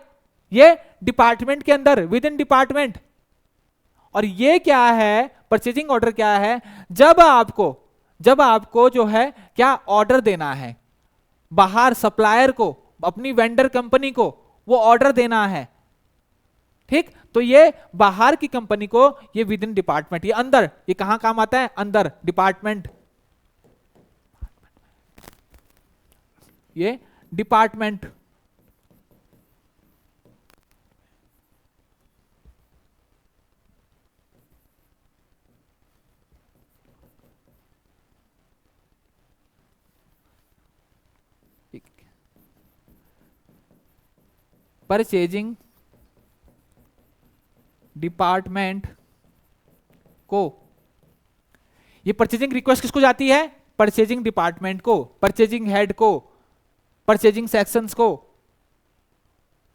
ये डिपार्टमेंट के अंदर, विद इन डिपार्टमेंट। और ये क्या है? परचेजिंग ऑर्डर क्या है? जब आपको जो है क्या ऑर्डर देना है बाहर, सप्लायर को, अपनी वेंडर कंपनी को वो ऑर्डर देना है, ठीक? तो ये बाहर की कंपनी को, ये विद इन डिपार्टमेंट, ये अंदर, ये कहां काम आता है? अंदर डिपार्टमेंट। ये डिपार्टमेंट परचेजिंग डिपार्टमेंट को, ये परचेजिंग रिक्वेस्ट किसको जाती है? परचेजिंग डिपार्टमेंट को, परचेजिंग हेड को, परचेजिंग सेक्शंस को,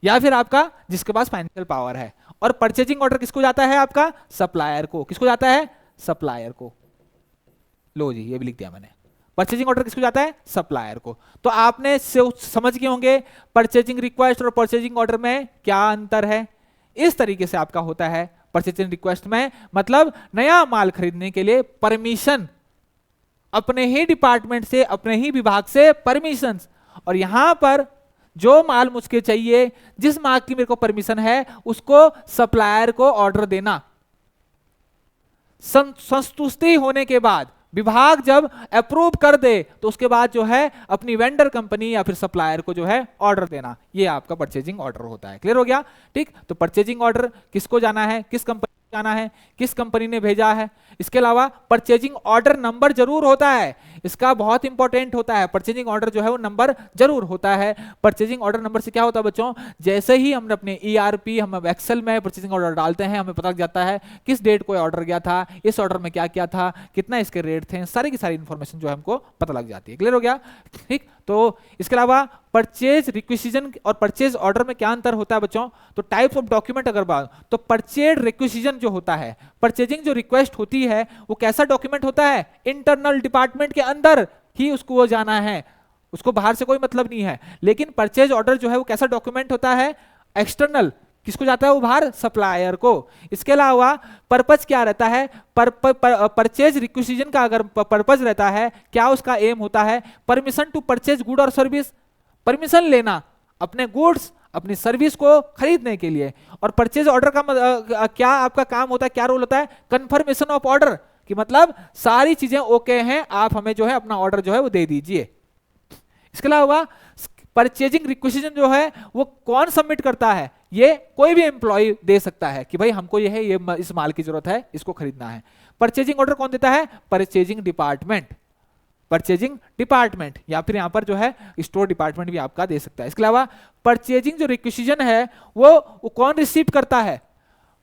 या फिर आपका जिसके पास फाइनेंशियल पावर है। और परचेजिंग ऑर्डर किसको जाता है? आपका सप्लायर को। किसको जाता है? सप्लायर को। लो जी, ये भी लिख दिया मैंने। परचेजिंग ऑर्डर किसको जाता है? सप्लायर को। तो आपने समझ गए होंगे परचेजिंग रिक्वेस्ट और परचेजिंग ऑर्डर में क्या अंतर है। इस तरीके से आपका होता है परचेजिंग रिक्वेस्ट में, मतलब नया माल खरीदने के लिए परमिशन, अपने ही डिपार्टमेंट से, अपने ही विभाग से परमिशन। और यहां पर जो माल मुझको चाहिए, जिस माल की मेरे को परमिशन है, उसको सप्लायर को ऑर्डर देना। संतुष्टि होने के बाद, विभाग जब अप्रूव कर दे, तो उसके बाद जो है अपनी वेंडर कंपनी या फिर सप्लायर को जो है ऑर्डर देना। ये आपका परचेजिंग ऑर्डर होता है। क्लियर हो गया? ठीक। तो परचेजिंग ऑर्डर किसको जाना है? किस कंपनी को जाना है? किस कंपनी ने भेजा है? इसके अलावा परचेजिंग ऑर्डर नंबर जरूर होता है, इसका बहुत इंपॉर्टेंट होता है। परचेजिंग ऑर्डर जो है वो नंबर जरूर होता है। परचेजिंग ऑर्डर नंबर से क्या होता है बच्चों? जैसे ही हम अपने ERP, हम एक्सेल में परचेजिंग ऑर्डर डालते हैं, हमें पता लग जाता है किस डेट को ऑर्डर गया था, इस ऑर्डर में क्या क्या था, कितना इसके रेट थे, सारी की सारी इंफॉर्मेशन जो है हमको पता लग जाती है। क्लियर हो गया? ठीक। तो इसके अलावा परचेज रिक्विजिशन और परचेज ऑर्डर में क्या अंतर होता है बच्चों? तो टाइप्स ऑफ डॉक्यूमेंट अगर बात, तो परचेज रिक्विजिशन जो होता है, परचेजिंग जो रिक्वेस्ट होती है, वो कैसा डॉक्यूमेंट होता है? इंटरनल डिपार्टमेंट के अंदर ही उसको वो जाना है, उसको बाहर से कोई मतलब नहीं है। लेकिन परचेज ऑर्डर जो है वो कैसा डॉक्यूमेंट होता है? एक्सटर्नल। किसको जाता है वो? बाहर, सप्लायर को। इसके अलावा पर्पज क्या रहता है? परचेज रिक्विजिशन का अगर पर्पज रहता है, क्या उसका एम होता है? परमिशन टू परचेज गुड और सर्विस, परमिशन लेना अपने गुड्स, अपनी सर्विस को खरीदने के लिए। और परचेज ऑर्डर का क्या आपका काम होता है, क्या रोल होता है? कंफर्मेशन ऑफ ऑर्डर, कि मतलब सारी चीजें ओके हैं, आप हमें जो है अपना ऑर्डर जो है वो दे दीजिए। इसके अलावा परचेजिंग रिक्विजिशन जो है वो कौन सबमिट करता है? ये कोई भी एम्प्लॉय दे सकता है कि भाई हमको ये है, ये इस माल की जरूरत है, इसको खरीदना है। परचेजिंग ऑर्डर कौन देता है? Purchasing department. परचेजिंग डिपार्टमेंट, या फिर यहां पर जो है स्टोर डिपार्टमेंट भी आपका दे सकता है। इसके अलावा परचेजिंग जो रिक्विजिशन है वो कौन रिसीव करता है?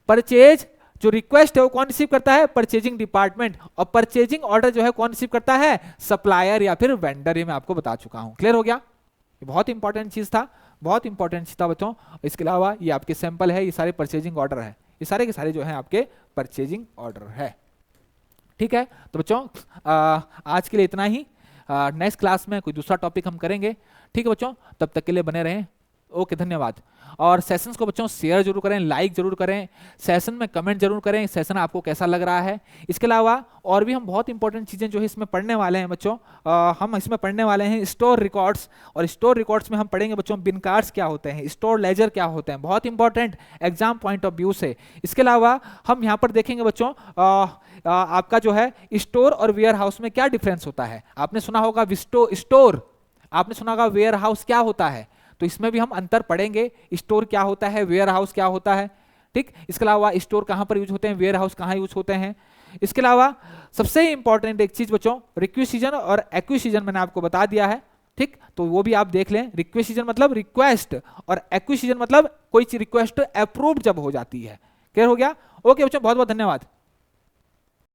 परचेज जो रिक्वेस्ट है वो कौन रिसीव करता है? Purchasing department. और परचेजिंग ऑर्डर जो है कौन रिसीव करता है? सप्लायर या फिर वेंडर। ये मैं आपको बता चुका हूं। क्लियर हो गया? ये बहुत इंपॉर्टेंट चीज था, बहुत इंपॉर्टेंट चीज था बच्चों। इसके अलावा ये आपके सैंपल है, ये सारे परचेजिंग ऑर्डर है, ये सारे के सारे जो है आपके परचेजिंग ऑर्डर है। ठीक है, तो बच्चों आज के लिए इतना ही। नेक्स्ट क्लास में कोई दूसरा टॉपिक हम करेंगे। ठीक है बच्चों, तब तक के लिए बने रहें। ओके, धन्यवाद। और सेशंस को बच्चों शेयर जरूर करें, लाइक जरूर करें, सेशन में कमेंट जरूर करें, सेशन आपको कैसा लग रहा है। इसके अलावा और भी हम बहुत इंपॉर्टेंट चीज़ें जो है इसमें पढ़ने वाले हैं बच्चों। हम इसमें पढ़ने वाले हैं स्टोर रिकॉर्ड्स, और स्टोर रिकॉर्ड्स में हम पढ़ेंगे बच्चों बिन कार्ड्स क्या होते हैं, स्टोर लेजर क्या होते हैं, बहुत important exam point of view से। इसके अलावा हम यहाँ पर देखेंगे बच्चों आपका जो है स्टोर और वेयर हाउस में क्या डिफरेंस होता है। आपने सुना होगा स्टोर, आपने सुना होगा वेयर हाउस क्या होता है, तो इसमें भी हम अंतर पढ़ेंगे। स्टोर क्या होता है, वेयर हाउस क्या होता है। ठीक, इसके अलावा स्टोर कहां पर यूज होते हैं, वेयर हाउस कहां यूज होते हैं। इसके अलावा सबसे इंपॉर्टेंट एक चीज बच्चों, रिक्वेसिजन और एक्विजिशन मैंने आपको बता दिया है। ठीक, तो वो भी आप देख लें। रिक्वेसिजन मतलब रिक्वेस्ट, और एक्विजिशन मतलब कोई चीज रिक्वेस्ट अप्रूव्ड जब हो जाती है। क्लियर हो गया? ओके बच्चों, बहुत बहुत धन्यवाद।